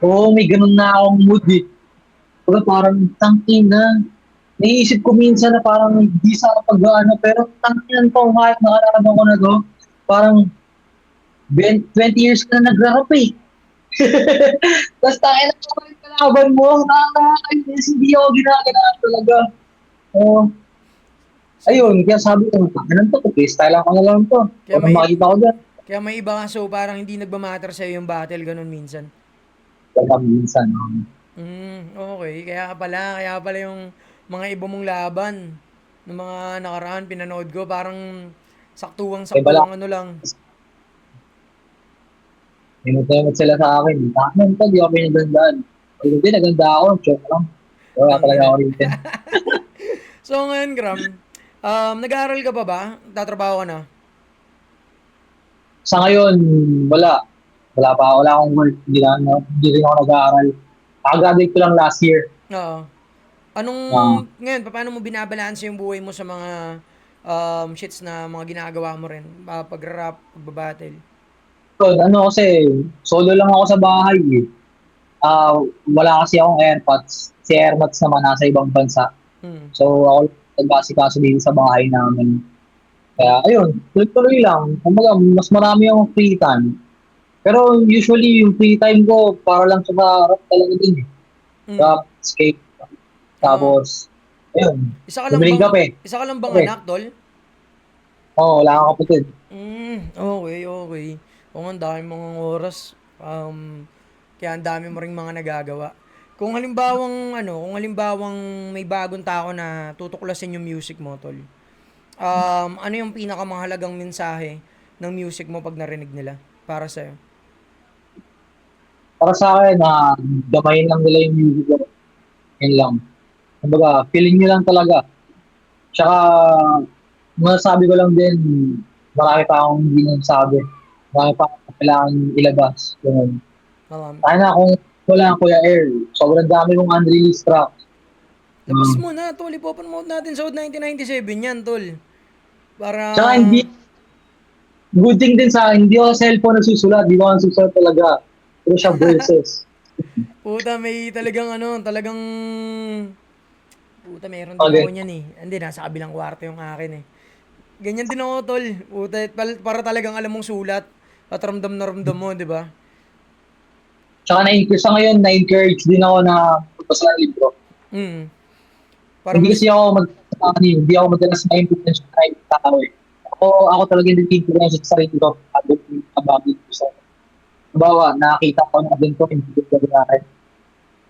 B: Oo, may ganun na akong mood eh. Pero parang tangin na. Naiisip ko minsan na parang hindi sa pag-ano, pero tangin to, kahit nakararamdaman ko na to, parang 20 years ka na nagra-rap eh. Tapos tangin na ako yung kalaban mo, nakakainis, hindi ako ginagawa talaga. Oo.
A: So,
B: Ayun, kaya sabi ko, tangin to, freestyle ako na lang to.
A: kaya
B: Huwag kang
A: may,
B: makita ko dyan.
A: kaya may iba ka, so parang hindi nagmamatter sa'yo yung battle, ganun minsan.
B: Kaya minsan,
A: Okay. Kaya pala yung mga iba mong laban, ng mga nakaraan, pinanood ko, parang
B: iba lang,
A: saktuwang-saktuwang ano lang.
B: minumot sila sa akin. Tangin to, di ako pinagandaan. Pag hindi, naganda ako, joke lang. Wala talaga
A: Tangina.
B: ako rin.
A: So ngayon, Gram, nag-aaral ka pa ba? Tatrabaho ka na?
B: Sa ngayon, wala. Wala pa. Wala akong work. Hindi rin ako nag-aaral. Nakagraduate ko lang last year.
A: Oo. Anong,
B: Uh,
A: ngayon, paano mo binabalanse yung buhay mo sa mga shits na mga ginagawa mo rin? Pag-rap, pagbabattle.
B: yun, ano kasi, solo lang ako sa bahay eh. Wala kasi akong AirPods. Si AirPods naman nasa ibang bansa.
A: Hmm.
B: So, ako lang nagbasikaso dito sa bahay namin.
A: Hmm.
B: Kaya, ayun, tuloy-tuloy lang. Kumbaga, mas marami akong free time. Pero usually, yung free time ko, para lang sa rap talaga din eh.
A: Hmm.
B: Rap, skate,
A: Ah,
B: tapos, ayun,
A: isa ka lang
B: bumili
A: bang,
B: kape.
A: isa ka lang bang
B: Kape.
A: anak, tol?
B: Wala akong kapatid.
A: Okay, okay. Kung ang dami mong oras, kaya ang dami mo ring mga nagagawa. Kung halimbawang may bagong tao na tutuklasin yung music mo, tol. Ano yung pinakamahalagang mensahe ng music mo pag narinig nila para sa'yo?
B: Para sa akin, gamayin lang nila yung music ko. Yun lang. Kumbaga, feeling nyo lang talaga. Tsaka, masasabi ko lang din, marami pa akong hindi sabi. Marami pa akong kailangan ilabas. Ganun.
A: Um,
B: Sana kung wala ang Kuya Air, sobrang dami kong unreleased track.
A: Labas
B: Um,
A: mo na, tol. Ipopromote natin sa 1997 yan, tol. Para,
B: Tsaka hindi, good thing din sa akin, hindi ako sa cellphone nagsusulat. Hindi ako nagsusulat talaga. Pero siya verses.
A: puta, may talagang, puta, meron din ako
B: Okay.
A: niyan eh. Hindi, nasa kabilang kwarto yung akin eh. Ganyan din ako, tol. Puta, para talagang alam mong sulat at ramdam na ramdam mo, di ba?
B: Tsaka sa ngayon, na-encourage din ako na magbasa ng libro.
A: Mm. Para
B: Hindi
A: mas,
B: kasi ako hindi ako madalas na-influence sa ibang tao eh. Ako talaga hindi influence sa sarili ko. Abagin ko sa Halimbawa, nakakita ko na din ko, hindi ko gagawin.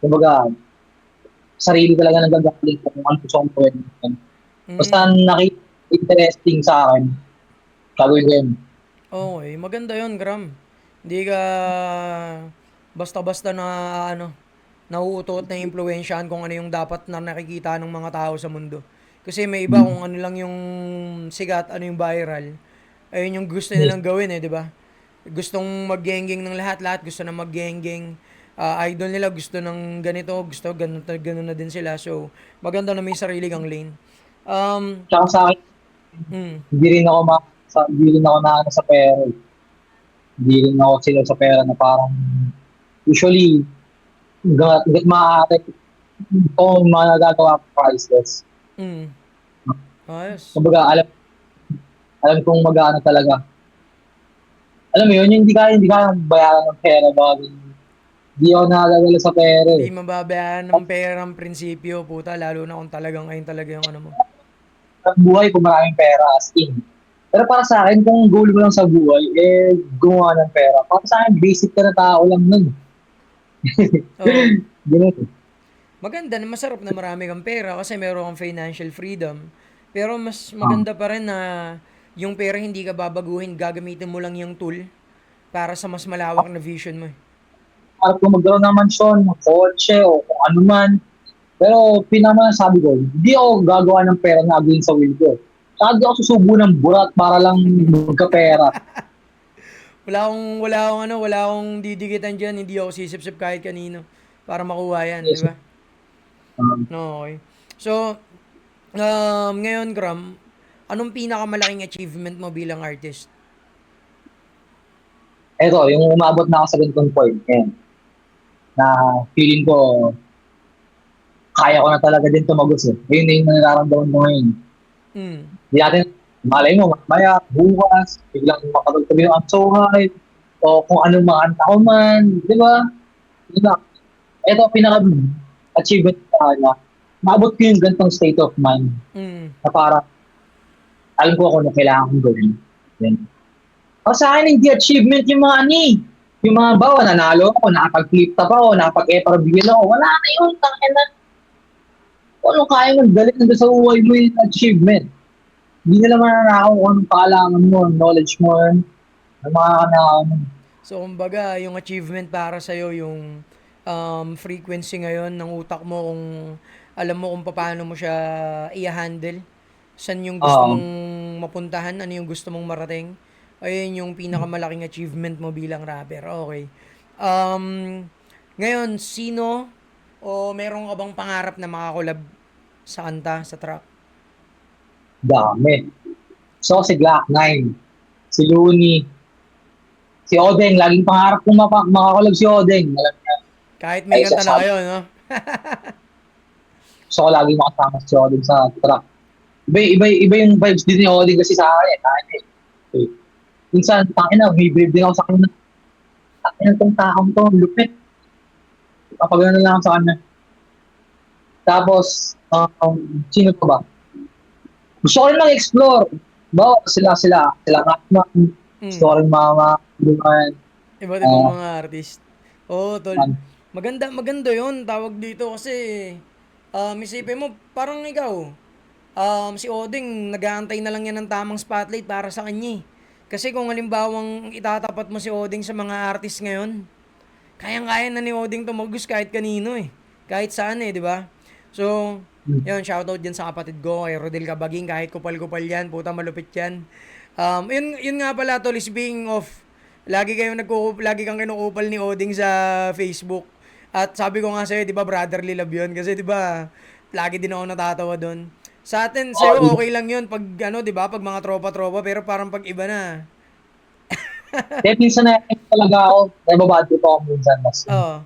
B: Kumbaga, sarili talaga nagagaling ko kung ano gusto kong gawin. Basta
A: mm,
B: nakita interesting sa akin, gagawin ko yun.
A: okay, maganda yon, Gram. Hindi ka basta-basta na, nauutot na impluwensyahan kung ano yung dapat na nakikita ng mga tao sa mundo. Kasi may iba kung ano lang yung sikat, ano yung viral, ayun yung gusto
B: Yes.
A: nilang gawin eh, di ba? Gustong mag-gengeng ng lahat-lahat, gusto na mag-gengeng. Idol nila gusto ng ganito, gusto ganun na din sila. So, maganda na may sarili kang lane. Um,
B: Tsaka sa akin,
A: mm,
B: hindi rin ako na sa pera. Hindi rin ako sila sa pera na parang usually hanggat maaari kung mga nagagawa ko priceless.
A: mm, ayos.
B: Kumbaga, alam kong mag-ano talaga. Alam mo yun, yung hindi kaya bayaran ng pera. Baka hindi ako nakagagala sa pera
A: Hindi
B: eh.
A: mababayaan ng pera ang prinsipyo, puta, lalo na kung talagang ayun talaga yung ano mo.
B: Ang buhay kung maraming pera as in. Pero para sa akin, kung goal mo lang sa buhay, gumawa ng pera. Para sa akin, basic ka na tao lang nun.
A: Oo.
B: Ganun.
A: Maganda na masarap na marami kang pera kasi meron kang financial freedom. Pero mas
B: Ah,
A: maganda pa rin na yung pera hindi ka babaguhin, gagamitin mo lang yung tool para sa mas malawak na vision mo eh.
B: para kung magkaroon ng mansyon, ng kotse, o kung ano man. Pero sabi ko, hindi ako gagawa ng pera na against sa will ko. Saka di ako susubo ng burat para lang magkapera.
A: Wala akong didikitan diyan, hindi ako sisip-sip kahit kanino para makuha 'yan, di
B: Yes.
A: ba? No, okay. So, ngayon, Gram, anong pinakamalaking achievement mo bilang artist?
B: Eto, yung umabot na ako sa ganitong point. Ayan. na feeling ko kaya ko na talaga din tumagos eh. Yun na yung nararamdaman ko ngayon.
A: Mm.
B: Hindi natin, malay mo, mamaya, bukas, biglang makapagtabi ng Atsohay, o kung anong mga anta ko man, di ba? Yun lang. Ito, pinaka-achievement sa na maabot ko yung gantong state of mind
A: Mm.
B: na parang alam ko kung ano kailangan kong gawin. Yan. O sa akin, hindi achievement yung mga ani. Yung mga bawa, nanalo ako, nakapag-flip top ako, nakapag-FRBL ako, wala na yun. Tangin na. Kung ano kaya mong dalhin doon sa buhay mo yung achievement. Hindi nila mananakaw kung anong kaalaman mo, knowledge mo, ang mga kanakaw mo.
A: So, kumbaga, yung achievement para sa'yo, yung frequency ngayon ng utak mo, kung alam mo kung paano mo siya i-handle, saan yung gusto
B: Oo.
A: mong mapuntahan, ano yung gusto mong marating, ayun yung pinakamalaking achievement mo bilang rapper. Okay. Um, Ngayon, sino o meron ka bang pangarap na makakolab sa kanta, sa track?
B: Dami. So, si Glock 9, si Looney, si Odeng, laging pangarap kong makakulab si Odeng. Alam niya,
A: Kahit
B: ay
A: may kanta na
B: sasabi.
A: kayo, no?
B: Gusto ko laging makasama si Odeng sa track. Iba yung vibes din ni Odeng kasi sa akin. Eh. Minsan, tangin na, may brave din ako sa kanya. Tangin na tong taong to, lupit. Kapag ano lang ako sa kanya. Tapos, sino pa ba? Gusto ko rin mag-explore. Bawa, sila nga, gusto ko
A: Mm.
B: rin mga
A: Iba't ibang
B: uh,
A: mga artist. Oo, tol. Maganda, maganda yun. Tawag dito kasi, isipin mo, parang ikaw, si Oding, nag-aantay na lang yan ng tamang spotlight para sa kanya eh. Kasi kung halimbawang itatapat mo si Oding sa mga artist ngayon, kayang-kaya na ni Oding tumagos kahit kanino eh. Kahit saan eh, di ba? So, yun, shoutout dyan sa kapatid ko, kay Rodel Cabaging, kahit kupal-kupal yan, puta malupit yan. Yun nga pala, tol, speaking of, lagi kang kinukupal ni Oding sa Facebook. At sabi ko nga sa'yo, di ba, brotherly love yun? Kasi di ba, lagi din ako natatawa doon. Sa atin, sa'yo,
B: oh,
A: okay lang yun pag, ano, di ba, pag mga tropa-tropa, pero parang pag iba na.
B: kaya minsan na talaga ako, nababad ko ako minsan. Mas,
A: Oo.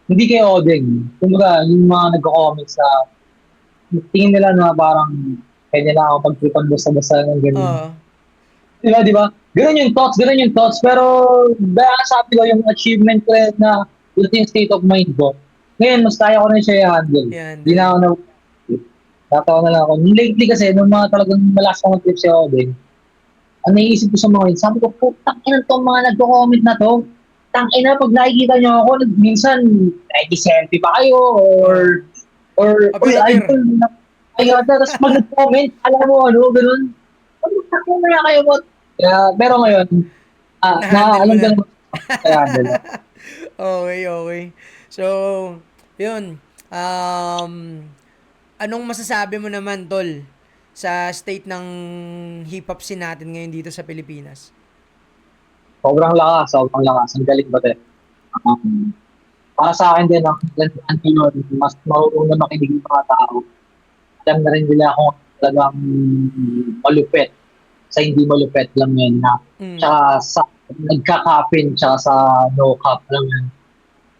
B: hindi kay Odeng. Kumbaga, yung mga nagko-comments na tingin nila na parang kaya nila ako pagtripan basta-basta ng ganyan.
A: Oo.
B: Di ba? Ganun yung thoughts. Pero, dahil sabi ko yung achievement ko rin na yung state of mind ko. Ngayon, mas kaya ko rin siya i-handle. Hindi na
A: I-handle.
B: ako na, tatawa na lang ako. Lately kasi, nung mga talagang malakas akong trip si Odeng, ang naiisip ko sa mga yun, sabi ko, putang ina tong mga nagko-comment na to. Tang ina, pag nakikita nyo ako, minsan, nag-selfie pa kayo,
A: Oo.
B: uy,
A: Apir-apir.
B: idol, ayun, tapos pag nag-comment, alam mo, ano, ganun. Ano na kayo mo? Pero ngayon,
A: Na-handle mo
B: alam ko
A: na.
B: naman, kaya handle.
A: Okay, okay. So, yun. Anong masasabi mo naman, Tol, sa state ng hip-hop scene natin ngayon dito sa Pilipinas?
B: Sobrang lakas. Ang galing ba din? Um, para sa akin din, ang gandaan yun, mas marunong na makinig ng mga tao. Alam na rin nila kung talagang malupit sa hindi malupit lang yun na
A: Mm.
B: tsaka sa nagka-capin tsaka sa no cap lang yun.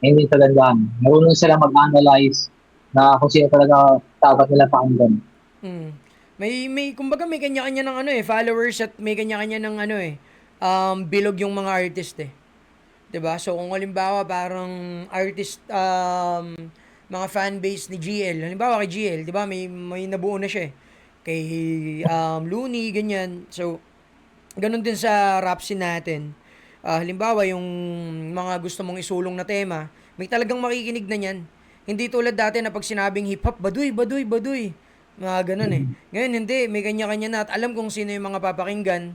B: Yun yung kagandaan. Marunong sila mag-analyze na kung sino talaga dapat nila pakinggan.
A: Mm. Kumbaga may kanya-kanya ng ano eh, followers at may kanya-kanya ng ano eh, bilog yung mga artist eh. 'Di ba? So kung halimbawa parang artist mga fan base ni GL, halimbawa kay GL, 'di ba? May nabuo na siya eh. Kay Looney ganyan. So ganun din sa rap scene natin. Halimbawa yung mga gusto mong isulong na tema, may talagang makikinig na niyan. Hindi tulad dati na pag sinabing hip hop, baduy, baduy, baduy. Mga ganun eh. Ngayon hindi, may kanya-kanya na at alam kung sino yung mga papakinggan.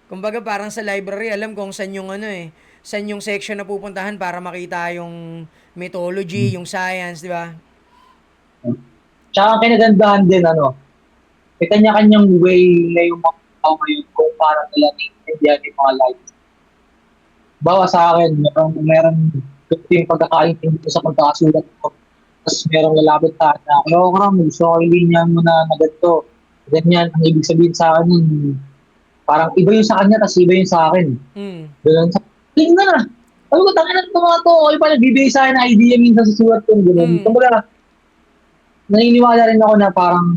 A: Kumbaga parang sa library, alam kung saan yung ano eh, saan yung section na pupuntahan para makita yung mythology, yung science, di ba?
B: Tsaka ang kinagandahan din, may kanya-kanyang way na yung mga tao ngayon kung paano nila naiintindihan yung mga life. Bawa sa akin, meron yung pagkakaintindi ko sa pagkakasulat ko. Tapos merong lalapit sa akin na, ayaw ko ram, gusto ko yung linya mo na ganito. Ganyan, ang ibig sabihin sa akin yun, parang iba yung sa kanya, tapos iba yung sa akin.
A: Mm.
B: Ganun sa, tingnan na. Sabi ko, tangin na mga to. Okay pa, nagbibigay sa akin ng idea minsan sa sulat ko. Ganun.
A: Mm.
B: Kumbaga, naniniwala rin ako na parang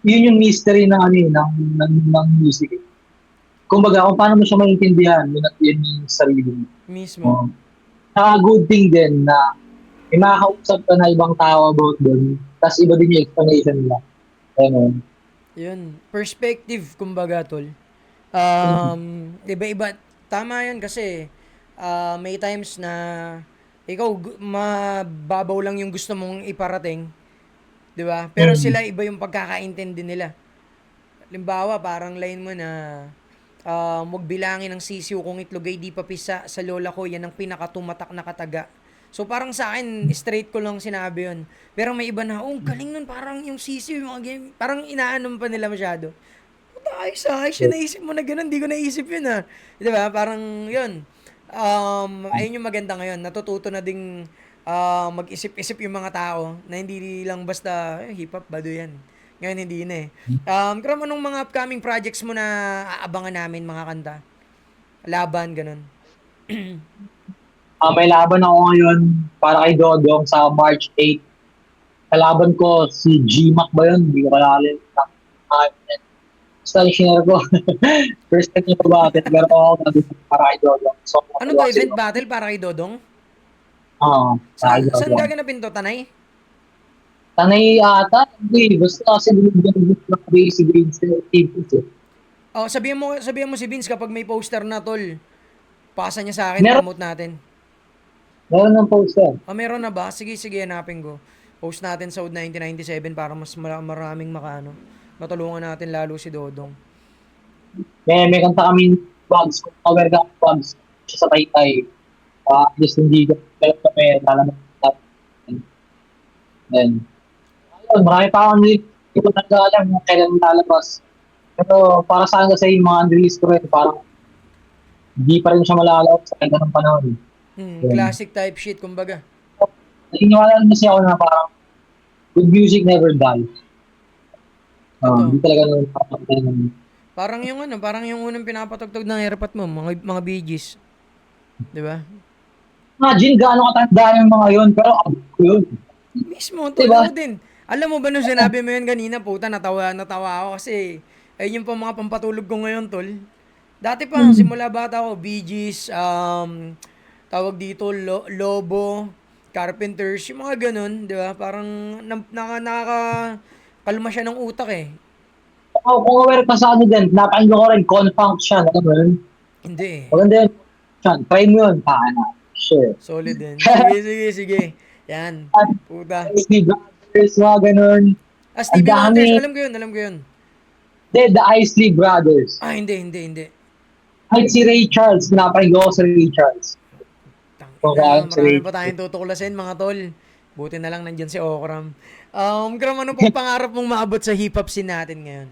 B: yun yung mystery ng ano yun, ng music. Kumbaga, kung paano mo siya maintindihan, yun at yun yung sarili mo.
A: Mismo.
B: Um, good thing din na may makakausap ka na ibang tao about doon, tapos iba din yung explanation nila. Ano.
A: Yun. Perspective, kumbaga, tol. Iba-iba. Tama yun kasi may times na ikaw mababaw lang yung gusto mong iparating, 'di ba? Pero
B: Mm.
A: sila iba yung pagkakaintindi nila. Halimbawa, parang line mo na wag bilangin ng sisiw kung itlog ay di pa pisa sa lola ko, yan ang pinakatumatak na kataga. So parang sa akin, straight ko lang sinabi yun. Pero may iba na, oh, galing nun, parang yung sisiw, yung mga game, parang inaanom pa nila masyado. Ayos yun, naisip mo na gano'n, di ko naisip yun ah. Di ba? Parang yun. Ayun yung maganda ngayon. Natututo na ding mag-isip-isip yung mga tao na hindi lang basta hip-hop, bado yan. Ngayon hindi na eh. Kram, anong mga upcoming projects mo na aabangan namin mga kanta? Laban, ganun.
B: May laban ako ngayon para kay Dodong sa March 8. Kalaban ko si G-Mac ba yun? Hindi ko kalala. Basta yung shinare ko. First time yung babatid. Pero ako gagawin para kay Dodong. So,
A: Ano to,
B: makakuha
A: event
B: sila.
A: battle para kay Dodong?
B: Para kay
A: Saan
B: Dodong.
A: gaganapin to, Tanay?
B: Tanay ata, hindi. Basta kasi binibigyan ng basic grades sa activities eh.
A: Oh, sabihan mo si Vince kapag may poster na, tol. Pasa niya sa akin,
B: Meron,
A: promote natin.
B: meron ng poster.
A: Meron na ba? Sige, sige, hanapin ko. Post natin sa UD 1997 para mas maraming matulungan natin lalo si Dodong.
B: May kanta kami bugs. Kung cover ka ng bugs siya sa Taytay. Just hindi ko kami lalaman natin. Then, ayun, marami pa akong hindi ko nag-aalam kung kailan lalabas. Pero para sa akin kasi yung mga unreleased ko rin, parang hindi pa rin siya malalawak sa kanya ng panahon. Yun.
A: Classic type shit, kumbaga.
B: Naniniwala rin kasi ako na parang good music never dies.
A: Totoo.
B: Hindi talaga nung papatay ng
A: Parang yung unang pinapatugtog ng airpat mo, mga Bee Gees. 'Di ba?
B: imagine gaano katanda yung mga yun, pero abot ko yun.
A: Mismo, tol,
B: Diba?
A: ako din. Alam mo ba nung sinabi mo yun kanina, puta, natawa ako kasi ayun yung mga pampatulog ko ngayon, tol. Dati pa,
B: Mm.
A: simula bata ako, Bee Gees, tawag dito, Lobo, Carpenters, yung mga ganun, di ba? Parang nakakakalma siya ng utak eh.
B: Kung aware ka sa ano din, napakinggan ko rin, Confunk siya, alam mo yun?
A: Hindi eh.
B: Maganda yun. Siyan, try mo yun, na. Sure.
A: Solid din. Sige, sige, sige. Yan.
B: At
A: Puta.
B: Steve Brothers, mga ganun. Ang
A: Stevie Wonders,
B: dami.
A: alam ko yun, alam ko yun.
B: The Isley Brothers.
A: Hindi.
B: Kahit si Ray Charles, pinapakinggan ko si Ray Charles. Kung
A: Tangina,
B: si Ray
A: marami pa tayong tutuklasin mga tol. Buti na lang nandyan si Okram. Kram, ano pong pangarap mong maabot sa hip-hop scene natin ngayon?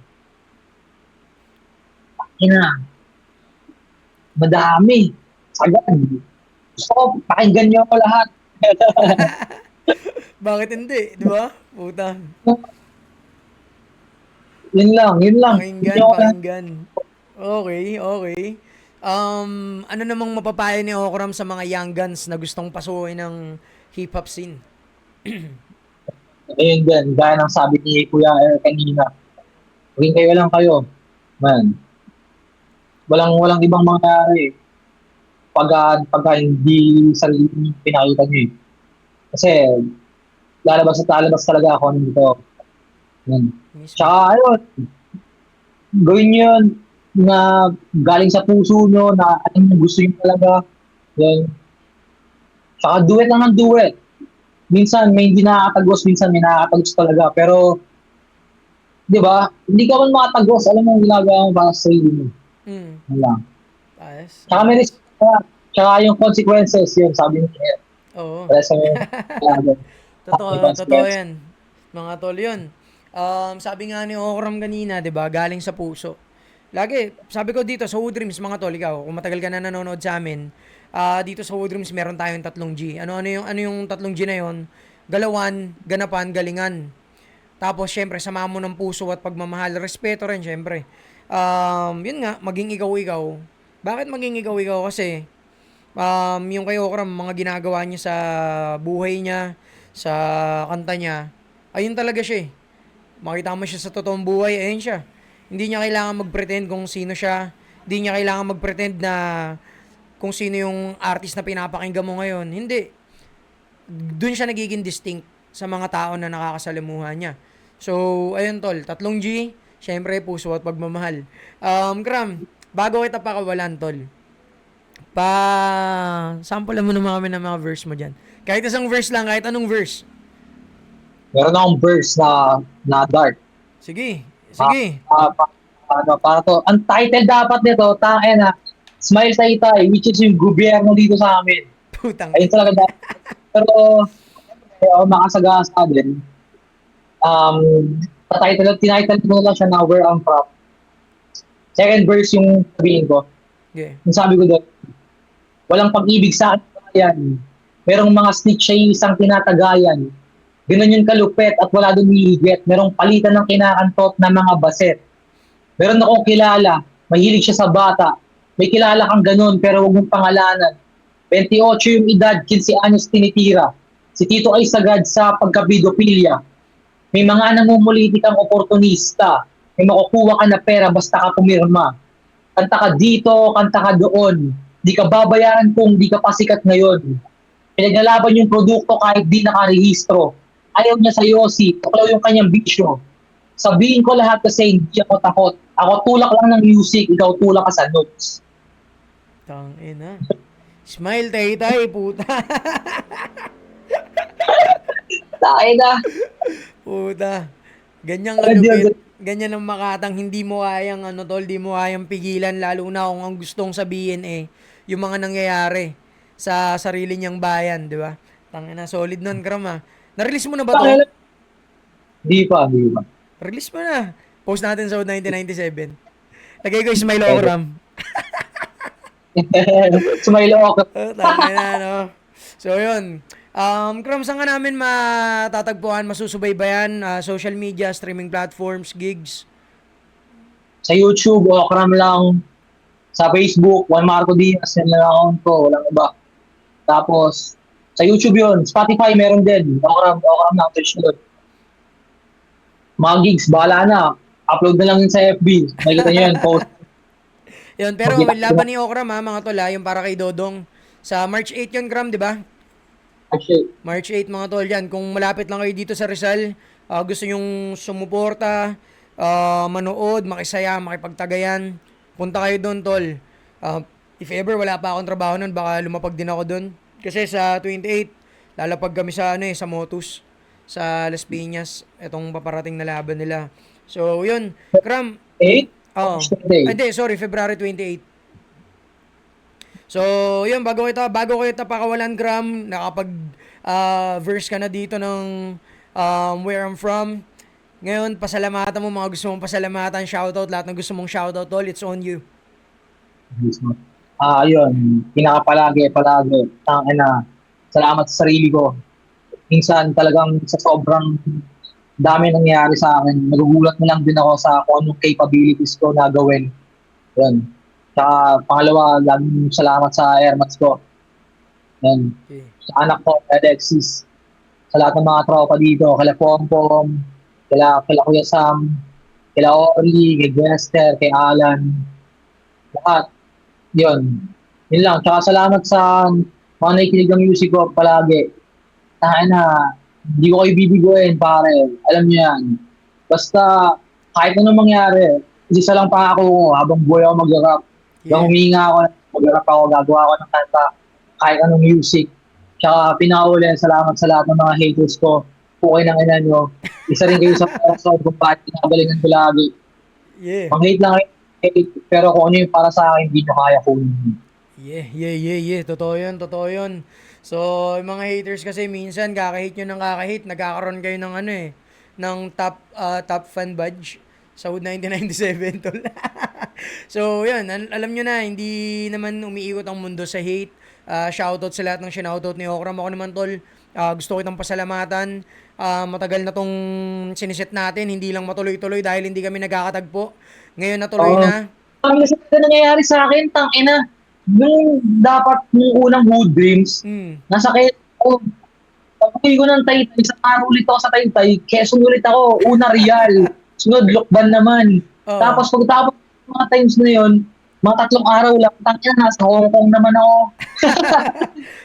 B: Charles. Madami. Sagad. Gusto ko, pakinggan niyo ako lahat.
A: Bakit hindi? Di ba? Puta.
B: Yun lang. Hindi
A: Pakinggan,
B: ako na,
A: pakinggan. Okay, okay. Ano namang mapapayo ni Okram sa mga young guns na gustong pasukin ng hip-hop scene?
B: ayun din, gaya ng sabi ni Kuya kanina. Maging kayo lang kayo. Man. Walang ibang mangyari. Pagka hindi sarili niyo pinakita niyo eh. Kasi, lalabas talaga ako nito. Yan.
A: Mismo.
B: Tsaka, ayun, gawin niyo yun na galing sa puso nyo, na anong gusto nyo talaga. Yan. Tsaka, duet lang ng duet. Minsan, may hindi nakakatagos, minsan may nakakatagos talaga. Pero, di ba, hindi ka man makatagos, alam mo yung ginagawa mo para sa sarili mo. Yan lang.
A: Ayos.
B: Tsaka may respect ka. Tsaka yung consequences, yun, sabi niya.
A: Oo.
B: Para sa mga
A: Totoo yan. Mga tol yun. Sabi nga ni Okram kanina, di ba, galing sa puso. Lagi, sabi ko dito sa Wood Dreams, mga tol, ikaw, kung matagal ka na nanonood sa amin, dito sa Wood Dreams, meron tayong 3 G. Ano yung 3 G na yon? Galawan, ganapan, galingan. Tapos, syempre, sama mo ng puso at pagmamahal. Respeto rin, syempre. Yun nga, maging ikaw-ikaw. Bakit maging ikaw-ikaw? Kasi, Yung kay Okram, mga ginagawa niya sa buhay niya, sa kanta niya, ayun talaga siya eh. Makita mo siya sa totoong buhay, ayun siya. Hindi niya kailangan mag-pretend kung sino siya. Hindi niya kailangan mag-pretend na kung sino yung artist na pinapakinggan mo ngayon. Hindi. Doon siya nagiging distinct sa mga tao na nakakasalamuha niya. So, ayun tol, 3 G, syempre puso at pagmamahal. Kram, bago kita pakawalan tol, sample mo naman kami ng mga verse mo dyan. Kahit isang verse lang, kahit anong verse.
B: Meron akong verse na dark.
A: Sige,
B: Ah,
A: sige.
B: para to. Ang title dapat nito, tangin na, Smile Taytay, which is yung gobyerno dito sa amin.
A: Putang
B: Ayun
A: ina.
B: talaga dapat. Pero, ako makasagasa din. Um, tinitle ko lang siya na Where I'm From. Second verse yung sabihin ko.
A: Okay.
B: Yung sabi ko doon, walang pag-ibig sa atin. Merong mga snitch ay isang tinatagayan. Ganun yung kalupet at wala doon hihigit. Merong palitan ng kinakantot na mga baset. Meron akong kilala, mahilig siya sa bata. May kilala kang ganun pero huwag mong pangalanan. 28 yung edad, 15 anyos tinitira. Si Tito ay sagad sa pagkabidopilya. May mga namumulitikang oportunista. May makukuha ka na pera basta ka pumirma. Kanta ka dito, kanta ka doon. Di ka babayaran kung di ka pasikat ngayon. Pinaglalaban yung produkto kahit di nakarehistro. Ayaw niya sa Yossi, tuklaw yung kanyang bisyo. Sabihin ko lahat kasi hindi ako takot. Ako tulak lang ng music, ikaw tulak ka sa notes.
A: Tang ina. Smile tay tay, puta.
B: Tayo na.
A: Puta. Ganyang
B: Diyan,
A: kalupit. Ganyan ang makatang hindi mo kayang ano tol, di mo kayang pigilan lalo na kung ang gustong sabihin eh yung mga nangyayari sa sarili niyang bayan, di ba? Tangina, solid nun, Kram ah. Na-release mo na ba to?
B: Di pa, di pa.
A: Release mo na. Post natin sa 1997. Lagay ko yung smile o
B: Pwede.
A: Kram.
B: Sumailo ako.
A: Tangina, no? So, yun. Kram, saan ka namin matatagpuan, masusubaybayan, social media, streaming platforms, gigs?
B: Sa YouTube, Okram lang. Sa Facebook, Juan Marco Diaz, yan lang account ko, walang iba. Tapos, sa YouTube yun. Spotify meron din. Okram lang, search nyo doon. Mga gigs, bahala na. Upload na lang yun sa FB. Makikita nyo yun, post.
A: Yun, pero
B: Makikita nyo.
A: laban ni Okram ha, mga tol ha, yung para kay Dodong. Sa March 8 yun, Kram, di ba?
B: Actually,
A: March 8 mga tol yan. Kung malapit lang kayo dito sa Rizal, gusto nyong sumuporta, manood, makisaya, makipagtagayan, punta kayo doon tol. If ever wala pa akong trabaho nun, baka lumapag din ako doon. Kasi sa 28, lalapag kami sa ano eh, sa Motus, sa Las Piñas, itong paparating na laban nila. So, yun. Kram,
B: 8?
A: oh.
B: Day.
A: Hindi, sorry, February 28. So, yun, bago kita pakawalan, Gram, nakapag verse ka na dito ng Where I'm From. Ngayon, pasalamatan mo mga gusto mong pasalamatan, shoutout, lahat ng gusto mong shoutout, all, it's on you.
B: Yun. Palagi. Na, salamat sa sarili ko. Minsan talagang sa sobrang dami nangyayari sa akin, nagugulat na lang din ako sa kung anong capabilities ko na gawin. Yun. Tsaka pangalawa, laging salamat sa airmats ko. Yun.
A: Okay.
B: Sa anak ko, Alexis. Sa lahat ng mga tropa dito, kala Pompom, kala Kuya Sam, kala Ori, kay Gester, kay Alan. Lahat. Yun. Yun lang. Tsaka salamat sa mga nakikinig ng music ko palagi. Tahan na, hindi ko kayo bibiguin, pare. Alam niyo yan. Basta, kahit ano mangyari, isa lang pangako ko habang buhay ako mag-rap. Yung
A: Yeah.
B: huminga ako, mag-rap ako, gagawa ako ng kanta, kahit anong music. Tsaka pinakauli, salamat sa lahat ng mga haters ko. Okay ng ina nyo. Isa rin kayo sa person kung bakit pinagalingan ko lagi.
A: Yeah.
B: Pang-hate lang kayo, hate, pero kung ano yung para sa akin, hindi nyo kaya kunin.
A: Yeah. Totoo yun. So, yung mga haters kasi minsan kakahit nyo ng kakahit, nagkakaroon kayo ng ano eh, ng top fan badge sa Hood 1997 tol. So, yun, alam nyo na, hindi naman umiikot ang mundo sa hate. Shoutout sa lahat ng sinoutout ni Okram. Ako naman tol, gusto ko itong pasalamatan. Matagal na tong siniset natin, hindi lang matuloy-tuloy dahil hindi kami nagkakatagpo. Ngayon natuloy
B: Oo.
A: na.
B: Ang isa na nangyayari sa akin, tang ina. Nung dapat nung unang Hood Dreams,
A: Mm.
B: nasakit ako. Pag-uwi ko ng Taytay, sa araw ulit ako sa Taytay, Quezon ulit ako, una Real, sunod Lokban naman.
A: Oo.
B: Tapos pagtapos ng mga times na yun, mga 3 araw lang, tangina, nasa Hong Kong naman ako.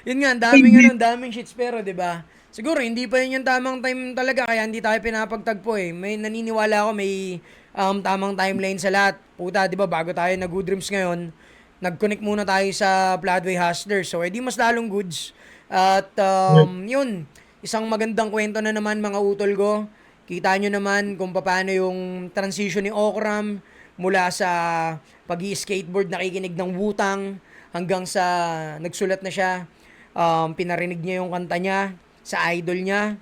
A: Yun nga, ang daming
B: Hindi.
A: ano, ang daming shits pero, 'di ba? Siguro hindi pa yun yung tamang time talaga kaya hindi tayo pinapagtagpo eh. May naniniwala ako may tamang timeline sa lahat. Puta, 'di ba, bago tayo nag-good dreams ngayon, nag-connect muna tayo sa Bloodway Hustlers. So, edi mas lalong goods. At yun, isang magandang kwento na naman mga utol ko. Kita nyo naman kung paano yung transition ni Okram mula sa pag-i-skateboard nakikinig ng Wutang hanggang sa nagsulat na siya. Pinarinig niya yung kanta niya sa idol niya.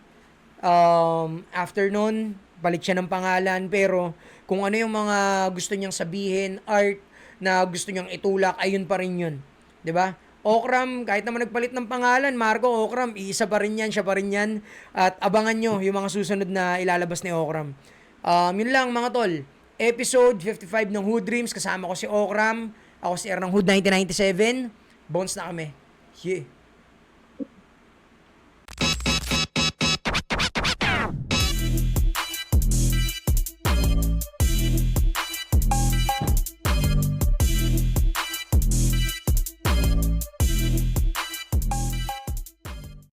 A: After nun, palit siya ng pangalan. Pero kung ano yung mga gusto niyang sabihin, art na gusto niyang itulak, ayun pa rin yun. 'Di ba? Okram, kahit naman nagpalit ng pangalan, Marco Okram, isa pa rin yan, siya pa rin yan. At abangan nyo yung mga susunod na ilalabas ni Okram. Yun lang mga tol. Episode 55 ng Hood Dreams, kasama ko si Okram. Ako si R ng Hood 1997. Bones na kami. Yeah.